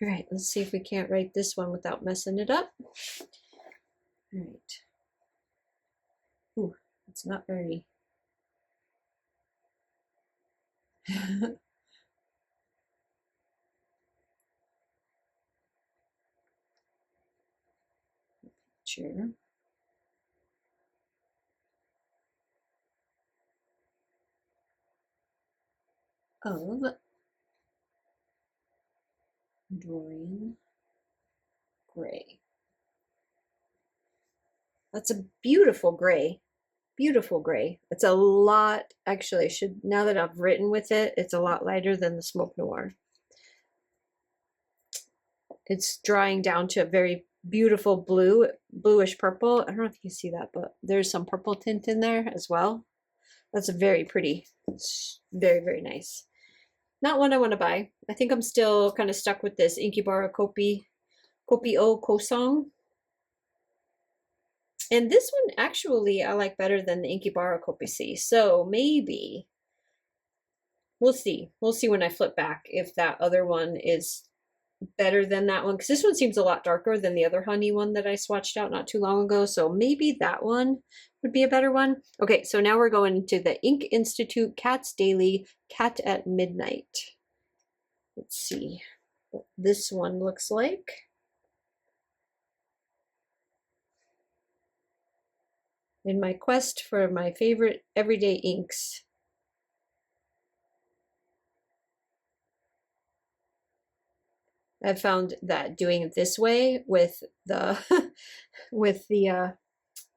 All right, let's see if we can't write this one without messing it up. All right. Ooh, it's not very. Sure. Of Dorian Gray. That's a beautiful gray. Beautiful gray. It's a lot, actually, I should, now that I've written with it, it's a lot lighter than the Smoke Noir. It's drying down to a very beautiful bluish purple. I don't know if you can see that, but there's some purple tint in there as well. That's very pretty. It's very, very nice. Not one I want to buy. I think I'm still kind of stuck with this Inkibara Kopi O Kosong. And this one actually I like better than the Inkibara Kopi C. So maybe we'll see. We'll see when I flip back if that other one is better than that one, because this one seems a lot darker than the other honey one that I swatched out not too long ago. So maybe that one would be a better one. Okay, so now we're going to the Ink Institute Cat's Daily Cat at Midnight. Let's see what this one looks like. In my quest for my favorite everyday inks, I've found that doing it this way with the with the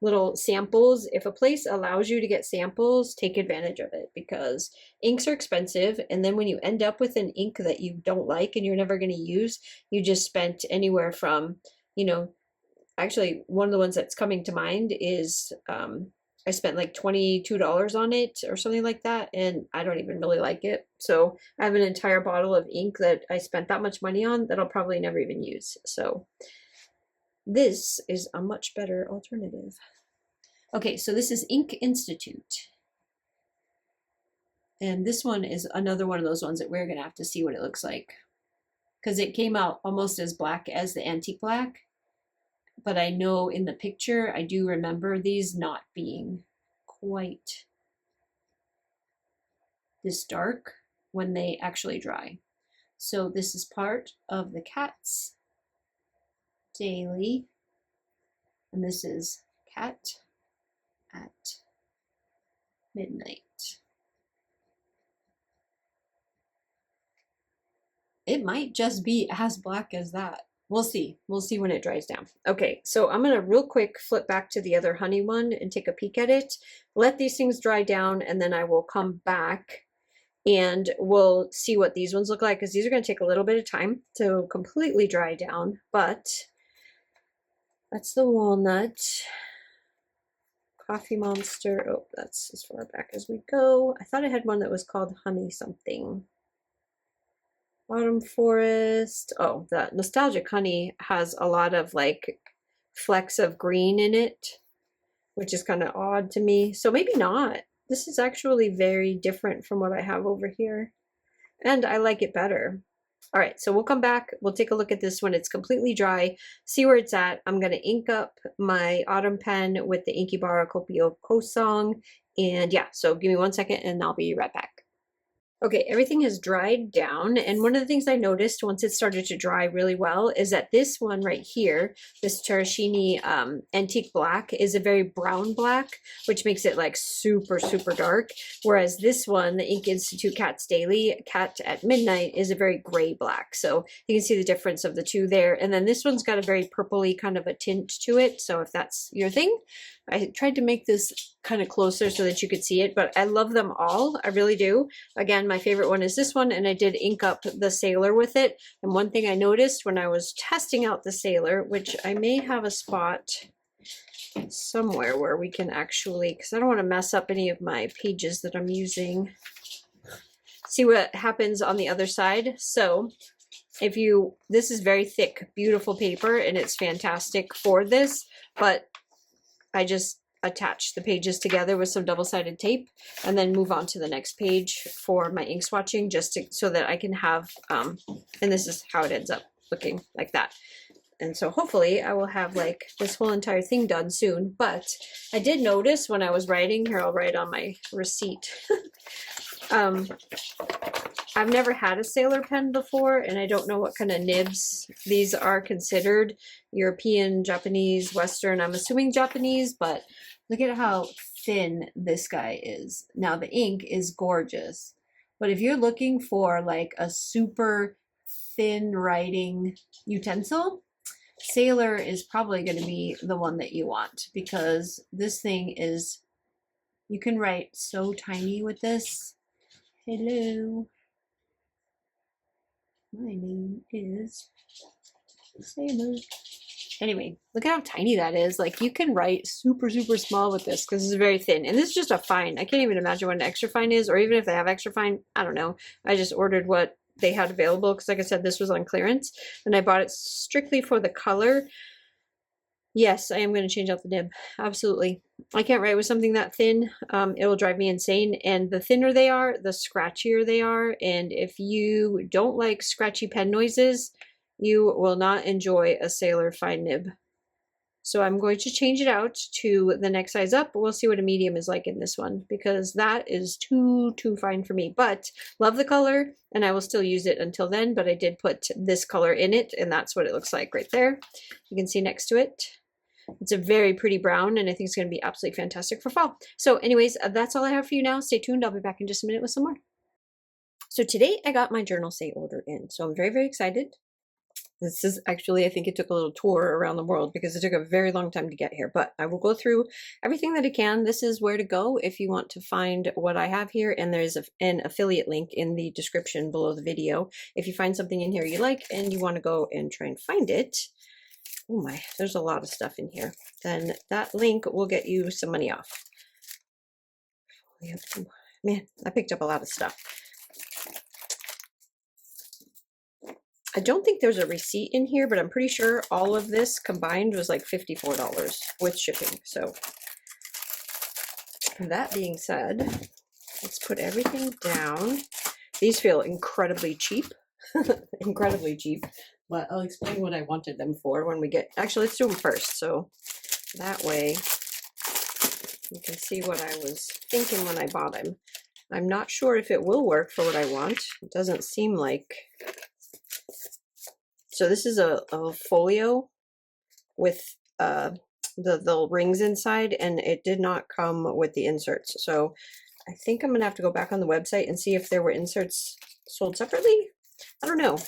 little samples, if a place allows you to get samples, take advantage of it, because inks are expensive, and then when you end up with an ink that you don't like and you're never going to use, you just spent anywhere from, you know, actually one of the ones that's coming to mind is I spent like $22 on it or something like that, and I don't even really like it. So I have an entire bottle of ink that I spent that much money on that I'll probably never even use. So this is a much better alternative. Okay, so this is Ink Institute. And this one is another one of those ones that we're going to have to see what it looks like, because it came out almost as black as the Antique Black. But I know in the picture, I do remember these not being quite this dark when they actually dry. So this is part of the Cat's Daily, and this is Cat at Midnight. it might just be as black as that. We'll see. We'll see when it dries down. Okay, so I'm going to real quick flip back to the other honey one and take a peek at it. Let these things dry down, and then I will come back and we'll see what these ones look like, because these are going to take a little bit of time to completely dry down. But that's the walnut. Coffee Monster. Oh, that's as far back as we go. I thought I had one that was called Honey something. Autumn Forest. Oh, the Nostalgic Honey has a lot of like flecks of green in it, which is kind of odd to me. So maybe not. This is actually very different from what I have over here. And I like it better. All right, so we'll come back. We'll take a look at this when it's completely dry, see where it's at. I'm going to ink up my autumn pen with the Inky Bar Copio Kosong. And yeah, so give me 1 second and I'll be right back. Okay, everything has dried down, and one of the things I noticed once it started to dry really well is that this one right here, this Terracini Antique Black, is a very brown black, which makes it like super, super dark, whereas this one, the Ink Institute Cat's Daily, Cat at Midnight, is a very gray black. So you can see the difference of the two there, and then this one's got a very purpley kind of a tint to it, so if that's your thing. I tried to make this kind of closer so that you could see it, but I love them all. I really do. Again, my favorite one is this one, and I did ink up the Sailor with it. And one thing I noticed when I was testing out the Sailor, which I may have a spot somewhere where we can actually, because I don't want to mess up any of my pages that I'm using, see what happens on the other side. So if you, this is very thick, beautiful paper, and it's fantastic for this, but I just attach the pages together with some double-sided tape and then move on to the next page for my ink swatching, just to, so that I can have, and this is how it ends up looking, like that. And so hopefully I will have like this whole entire thing done soon. But I did notice when I was writing, here I'll write on my receipt, I've never had a Sailor pen before, and I don't know what kind of nibs these are considered. European, Japanese, Western, I'm assuming Japanese, but look at how thin this guy is. Now the ink is gorgeous, but if you're looking for like a super thin writing utensil, Sailor is probably going to be the one that you want, because this thing is, you can write so tiny with this. Hello. My name is Sailor. Anyway, look at how tiny that is. Like, you can write super, super small with this because it's very thin. And this is just a fine. I can't even imagine what an extra fine is, or even if they have extra fine, I don't know. I just ordered what they had available because, like I said, this was on clearance. And I bought it strictly for the color. Yes, I am going to change out the nib. Absolutely. I can't write with something that thin. It will drive me insane. And the thinner they are, the scratchier they are. And if you don't like scratchy pen noises, you will not enjoy a Sailor fine nib. So I'm going to change it out to the next size up. We'll see what a medium is like in this one, because that is too fine for me. But love the color, and I will still use it until then. But I did put this color in it, and that's what it looks like right there. You can see next to it. It's a very pretty brown, and I think it's going to be absolutely fantastic for fall. So anyways, that's all I have for you now. Stay tuned. I'll be back in just a minute with some more. So today I got my Journal Say order in. So I'm very, very excited. This is actually, I think it took a little tour around the world because it took a very long time to get here, but I will go through everything that I can. This is where to go if you want to find what I have here, and there's an affiliate link in the description below the video. If you find something in here you like and you want to go and try and find it, oh my, there's a lot of stuff in here, then that link will get you some money off. Man, I picked up a lot of stuff. I don't think there's a receipt in here, but I'm pretty sure all of this combined was like $54 with shipping. So that being said, let's put everything down. These feel incredibly cheap, incredibly cheap, but I'll explain what I wanted them for when we get, actually let's do them first. So that way you can see what I was thinking when I bought them. I'm not sure if it will work for what I want. It doesn't seem like. So this is a folio with the rings inside, and it did not come with the inserts. So I think I'm gonna have to go back on the website and see if there were inserts sold separately. I don't know.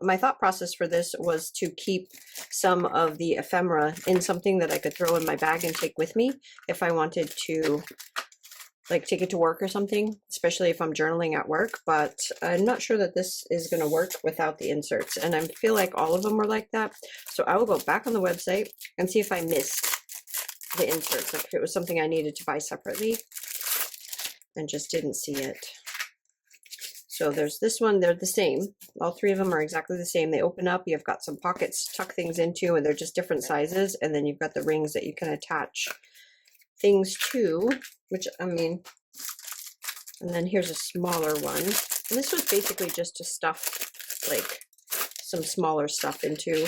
My thought process for this was to keep some of the ephemera in something that I could throw in my bag and take with me if I wanted to, like, take it to work or something, especially if I'm journaling at work. But I'm not sure that this is going to work without the inserts, and I feel like all of them were like that. So I will go back on the website and see if I missed the inserts, like if it was something I needed to buy separately and just didn't see it. So there's this one, they're the same. All three of them are exactly the same. They open up, you've got some pockets to tuck things into, and they're just different sizes. And then you've got the rings that you can attach things to, which, I mean, and then here's a smaller one. And this was basically just to stuff like some smaller stuff into,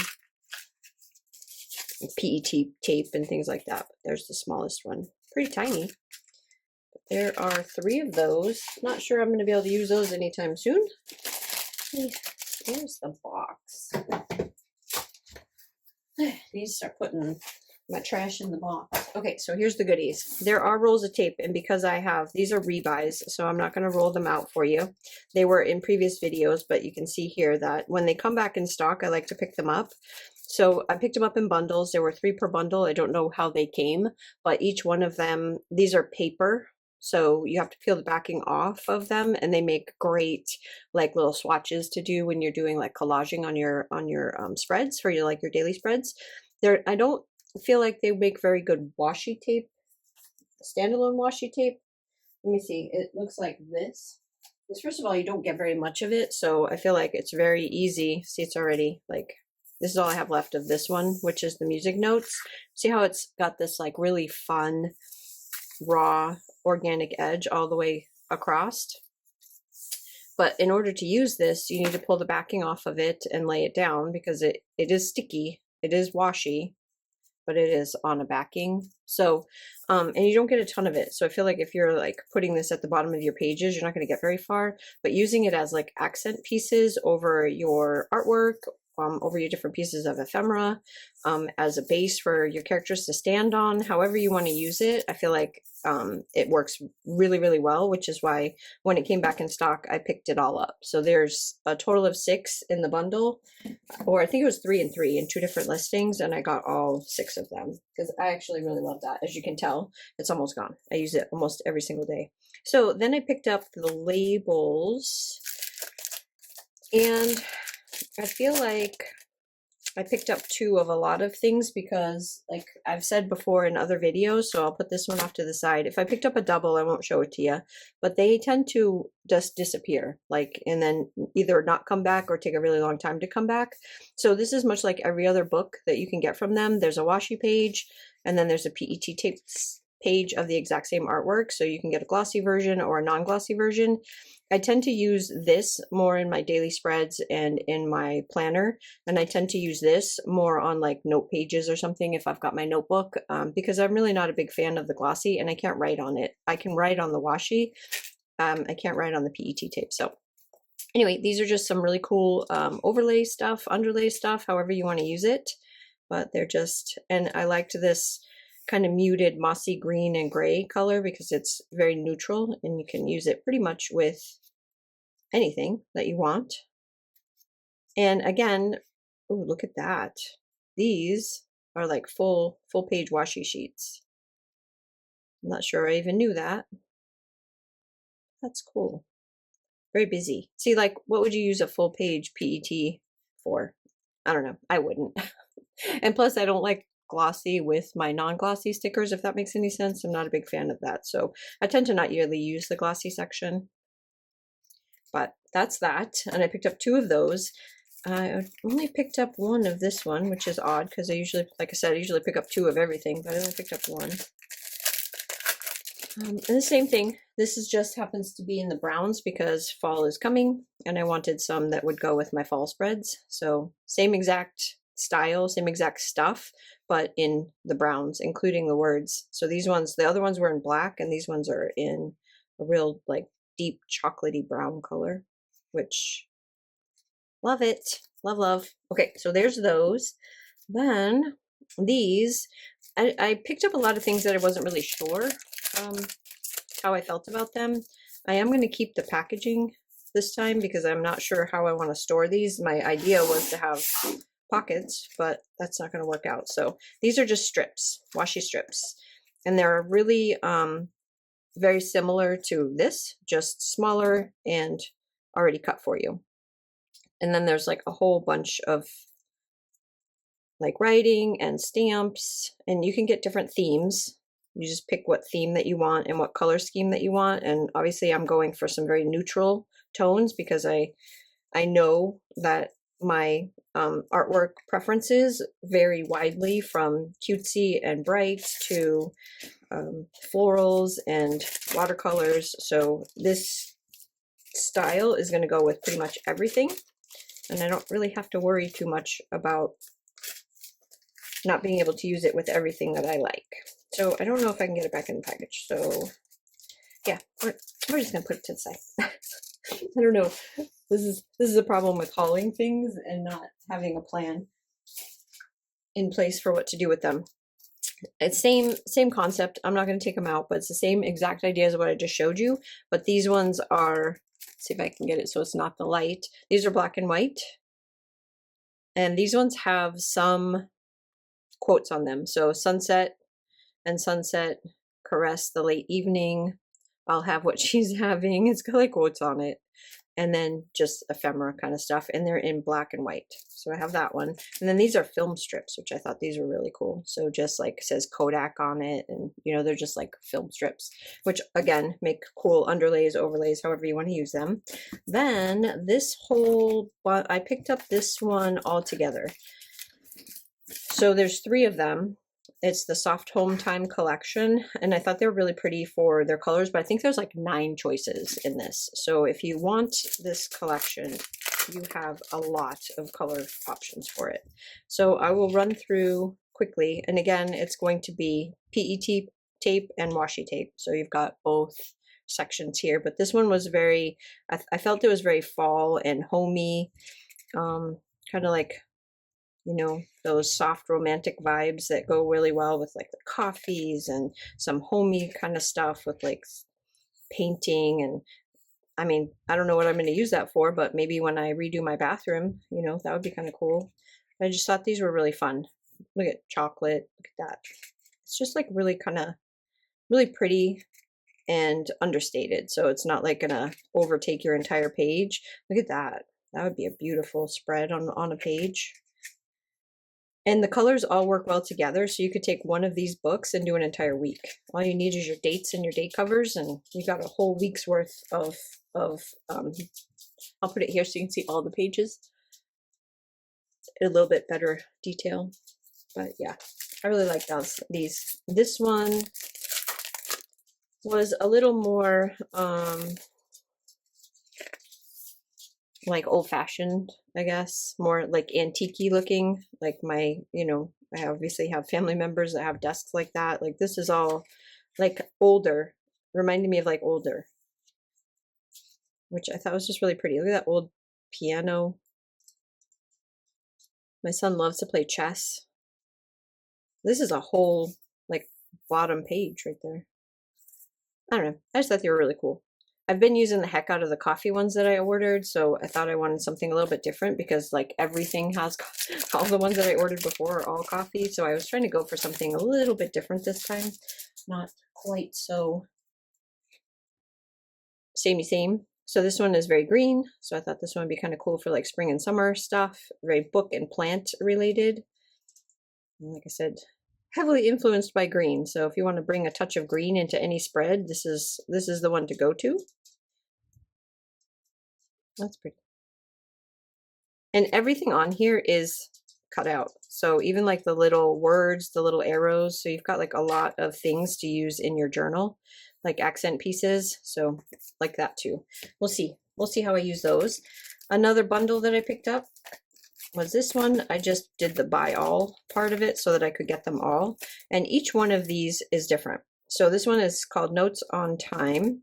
PET tape and things like that. But there's the smallest one, pretty tiny. There are 3 of those. Not sure I'm going to be able to use those anytime soon. Here's the box. Need to start putting my trash in the box. Okay, so here's the goodies. There are rolls of tape, and because I have, these are rebuys, so I'm not going to roll them out for you. They were in previous videos, but you can see here that when they come back in stock, I like to pick them up. So I picked them up in bundles. There were 3 per bundle. I don't know how they came, but each one of them, these are paper. So you have to peel the backing off of them, and they make great like little swatches to do when you're doing like collaging on your spreads for your like your daily spreads. I don't feel like they make very good washi tape, standalone washi tape. Let me see. It looks like this. First of all, you don't get very much of it, so I feel like it's very easy. See, it's already like, this is all I have left of this one, which is the music notes. See how it's got this like really fun raw organic edge all the way across. But in order to use this, you need to pull the backing off of it and lay it down, because it is sticky, it is washy, but it is on a backing. So and you don't get a ton of it. So I feel like if you're like putting this at the bottom of your pages, you're not going to get very far. But using it as like accent pieces over your artwork, over your different pieces of ephemera, as a base for your characters to stand on, however you want to use it, I feel like it works really, really well, which is why when it came back in stock, I picked it all up. So there's a total of 6 in the bundle, or I think it was 3 and 3 in 2 different listings, and I got all 6 of them because I actually really love that. As you can tell, it's almost gone. I use it almost every single day. So then I picked up the labels, and I feel like I picked up 2 of a lot of things because, like I've said before in other videos, so I'll put this one off to the side. If I picked up a double, I won't show it to you, but they tend to just disappear, like, and then either not come back or take a really long time to come back. So this is much like every other book that you can get from them. There's a washi page, and then there's a PET tape page of the exact same artwork, so you can get a glossy version or a non-glossy version. I tend to use this more in my daily spreads and in my planner, and I tend to use this more on like note pages or something if I've got my notebook, because I'm really not a big fan of the glossy, and I can't write on it. I can write on the washi, I can't write on the PET tape. So anyway, these are just some really cool overlay stuff, underlay stuff, however you want to use it, but they're just, and I liked this kind of muted mossy green and gray color because it's very neutral, and you can use it pretty much with anything that you want. And again, oh, look at that. These are like full page washi sheets. I'm not sure I even knew that. That's cool. Very busy. See, like, what would you use a full page PET for? I don't know. I wouldn't. And plus, I don't like glossy with my non-glossy stickers, if that makes any sense. I'm not a big fan of that, so I tend to not really use the glossy section. But that's that, and I picked up 2 of those. I only picked up 1 of this one, which is odd because I usually, like I said, I usually pick up 2 of everything, but I only picked up 1. And the same thing, this is just happens to be in the browns because fall is coming, and I wanted some that would go with my fall spreads. So same exact style, same exact stuff, but in the browns, including the words. So these ones, the other ones were in black, and these ones are in a real like deep chocolatey brown color, which love it. Love. Okay, so there's those. Then these, I picked up a lot of things that I wasn't really sure how I felt about them. I am going to keep the packaging this time because I'm not sure how I want to store these. My idea was to have pockets, but that's not going to work out. So these are just strips, washi strips, and they're really very similar to this, just smaller and already cut for you. And then there's like a whole bunch of like writing and stamps, and you can get different themes. You just pick what theme that you want and what color scheme that you want. And obviously I'm going for some very neutral tones because I know that my artwork preferences vary widely from cutesy and bright to florals and watercolors. So this style is going to go with pretty much everything. And I don't really have to worry too much about not being able to use it with everything that I like. So I don't know if I can get it back in the package. So yeah, we're just gonna put it to the side. I don't know. This is a problem with hauling things and not having a plan in place for what to do with them. It's same concept. I'm not going to take them out, but it's the same exact idea as what I just showed you. But these ones are, let's see if I can get it so it's not the light. These are black and white. And these ones have some quotes on them. So sunset and sunset, caress the late evening, I'll have what she's having. It's got like quotes on it. And then just ephemera kind of stuff. And they're in black and white. So I have that one. And then these are film strips, which I thought these were really cool. So just like says Kodak on it. And, you know, they're just like film strips, which again, make cool underlays, overlays, however you want to use them. Then this whole, I picked up this one all together. So there's 3 of them. It's the Soft Home Time collection, and I thought they were really pretty for their colors, but I think there's like 9 choices in this. So if you want this collection, you have a lot of color options for it. So I will run through quickly, and again, it's going to be PET tape and washi tape. So you've got both sections here, but this one was very, I felt it was very fall and homey, kind of like, you know, those soft romantic vibes that go really well with like the coffees and some homey kind of stuff with like painting. And I mean, I don't know what I'm going to use that for, but maybe when I redo my bathroom, you know, that would be kind of cool. I just thought these were really fun. Look at chocolate. Look at that. It's just like really kind of really pretty and understated. So it's not like gonna overtake your entire page. Look at that. That would be a beautiful spread on a page. And the colors all work well together, so you could take one of these books and do an entire week. All you need is your dates and your date covers, and you got a whole week's worth of I'll put it here so you can see all the pages. A little bit better detail, but yeah, I really like these. This one was a little more like old-fashioned, I guess, more like antique-y looking. Like my, you know, I obviously have family members that have desks like that. Like this is all like older, reminding me of like older, which I thought was just really pretty. Look at that old piano. My son loves to play chess. This is a whole like bottom page right there. I don't know. I just thought they were really cool. I've been using the heck out of the coffee ones that I ordered, so I thought I wanted something a little bit different because like everything has, all the ones that I ordered before are all coffee, so I was trying to go for something a little bit different this time. Not quite so samey same. So this one is very green, so I thought this one would be kind of cool for like spring and summer stuff, very book and plant related. And like I said, heavily influenced by green, so if you want to bring a touch of green into any spread, this is the one to go to. That's pretty. And everything on here is cut out, so even like the little words, the little arrows, so you've got like a lot of things to use in your journal, like accent pieces, so like that too. We'll see how I use those. Another bundle that I picked up was this one. I just did the buy all part of it so that I could get them all, and each one of these is different. So this one is called Notes on Time,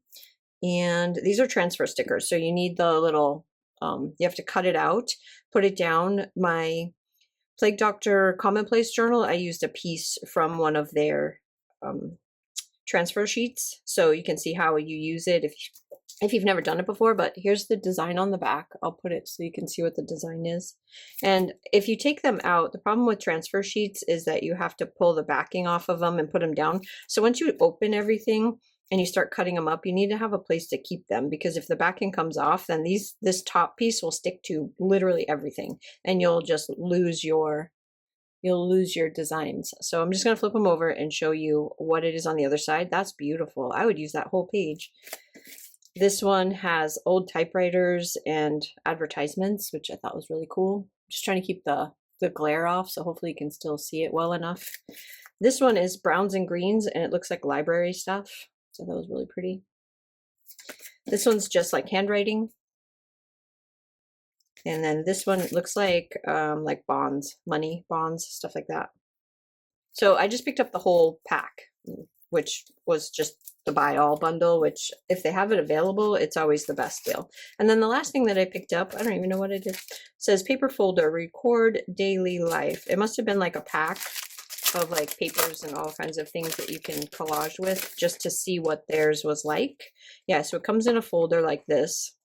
and these are transfer stickers, so you need the little you have to cut it out, put it down. My Plague Doctor Commonplace journal, I used a piece from one of their transfer sheets, so you can see how you use it. If if you've never done it before, but here's the design on the back. I'll put it so you can see what the design is. And if you take them out, the problem with transfer sheets is that you have to pull the backing off of them and put them down. So once you open everything and you start cutting them up, you need to have a place to keep them, because if the backing comes off, then this top piece will stick to literally everything and you'll just lose your designs. So I'm just going to flip them over and show you what it is on the other side. That's beautiful. I would use that whole page. This one has old typewriters and advertisements, which I thought was really cool. Just trying to keep the glare off, so hopefully you can still see it well enough. This one is browns and greens, and it looks like library stuff. So that was really pretty. This one's just like handwriting. And then this one looks like bonds, money, bonds, stuff like that. So I just picked up the whole pack, which was just the buy all bundle, which if they have it available, it's always the best deal. And then the last thing that I picked up, I don't even know what it is, says paper folder, record daily life. It must have been like a pack of like papers and all kinds of things that you can collage with, just to see what theirs was like. Yeah, so it comes in a folder like this.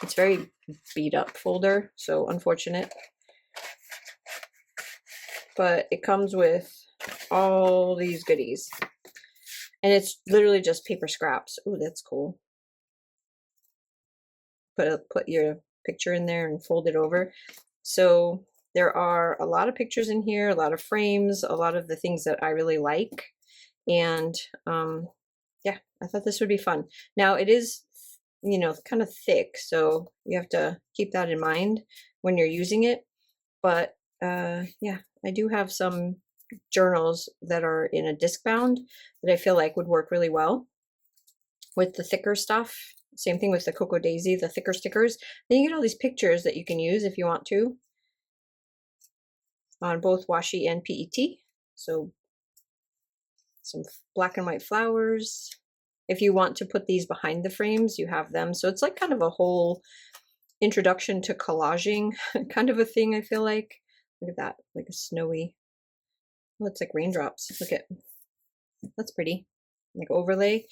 It's very beat up folder, so unfortunate. But it comes with all these goodies. And it's literally just paper scraps. Oh, that's cool. Put your picture in there and fold it over. So there are a lot of pictures in here, a lot of frames, a lot of the things that I really like. And yeah, I thought this would be fun. Now it is, you know, kind of thick, so you have to keep that in mind when you're using it. But yeah, I do have some journals that are in a disc bound that I feel like would work really well with the thicker stuff. Same thing with the Cocoa Daisy, the thicker stickers. Then you get all these pictures that you can use if you want to on both washi and PET. So some black and white flowers. If you want to put these behind the frames, you have them. So it's like kind of a whole introduction to collaging kind of a thing, I feel like. Look at that, like a snowy, oh, it's like raindrops. Look at, that's pretty, like overlay.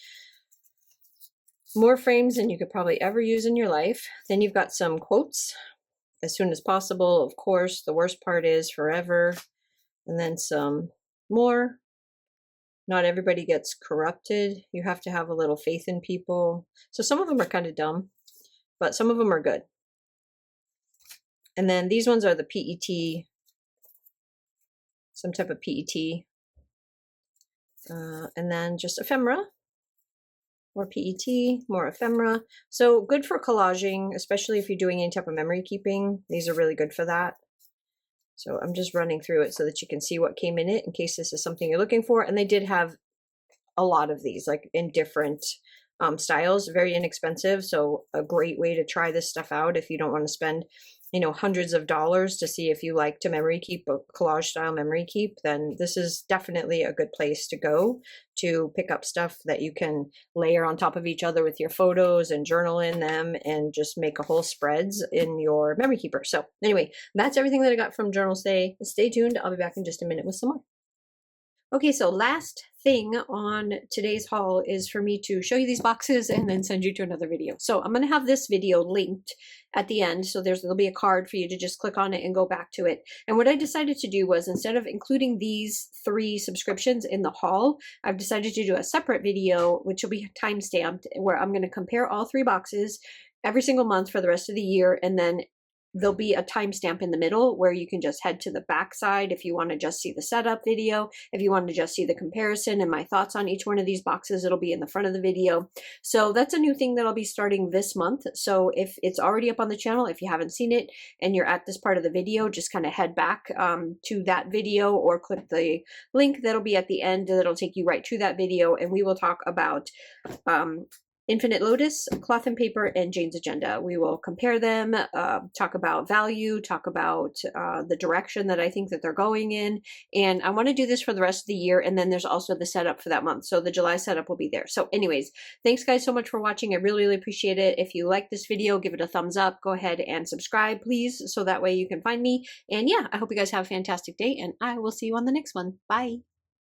More frames than you could probably ever use in your life. Then you've got some quotes, as soon as possible, of course, the worst part is forever. And then some more. Not everybody gets corrupted. You have to have a little faith in people. So some of them are kind of dumb, but some of them are good. And then these ones are the PET, some type of PET. And then just ephemera, more PET, more ephemera. So good for collaging, especially if you're doing any type of memory keeping. These are really good for that. So I'm just running through it so that you can see what came in it in case this is something you're looking for. And they did have a lot of these, like in different styles, very inexpensive. So a great way to try this stuff out if you don't want to spend, you know, hundreds of dollars to see if you like to memory keep a collage style memory keep, then this is definitely a good place to go to pick up stuff that you can layer on top of each other with your photos and journal in them and just make a whole spreads in your memory keeper. So anyway, that's everything that I got from journals today. Stay tuned. I'll be back in just a minute with some more. Okay, so last thing on today's haul is for me to show you these boxes and then send you to another video. So I'm going to have this video linked at the end. So there'll be a card for you to just click on it and go back to it. And what I decided to do was, instead of including these 3 subscriptions in the haul, I've decided to do a separate video, which will be time stamped, where I'm going to compare all 3 boxes every single month for the rest of the year. And then there'll be a timestamp in the middle where you can just head to the back side if you want to just see the setup video. If you want to just see the comparison and my thoughts on each one of these boxes, it'll be in the front of the video. So that's a new thing that I'll be starting this month. So if it's already up on the channel, if you haven't seen it and you're at this part of the video, just kind of head back to that video or click the link that'll be at the end. That'll take you right to that video, and we will talk about Infinite Lotus, Cloth and Paper, and Jane's Agenda. We will compare them, talk about value, talk about the direction that I think that they're going in. And I want to do this for the rest of the year. And then there's also the setup for that month. So the July setup will be there. So anyways, thanks guys so much for watching. I really, really appreciate it. If you like this video, give it a thumbs up. Go ahead and subscribe, please, so that way you can find me. And yeah, I hope you guys have a fantastic day, and I will see you on the next one. Bye.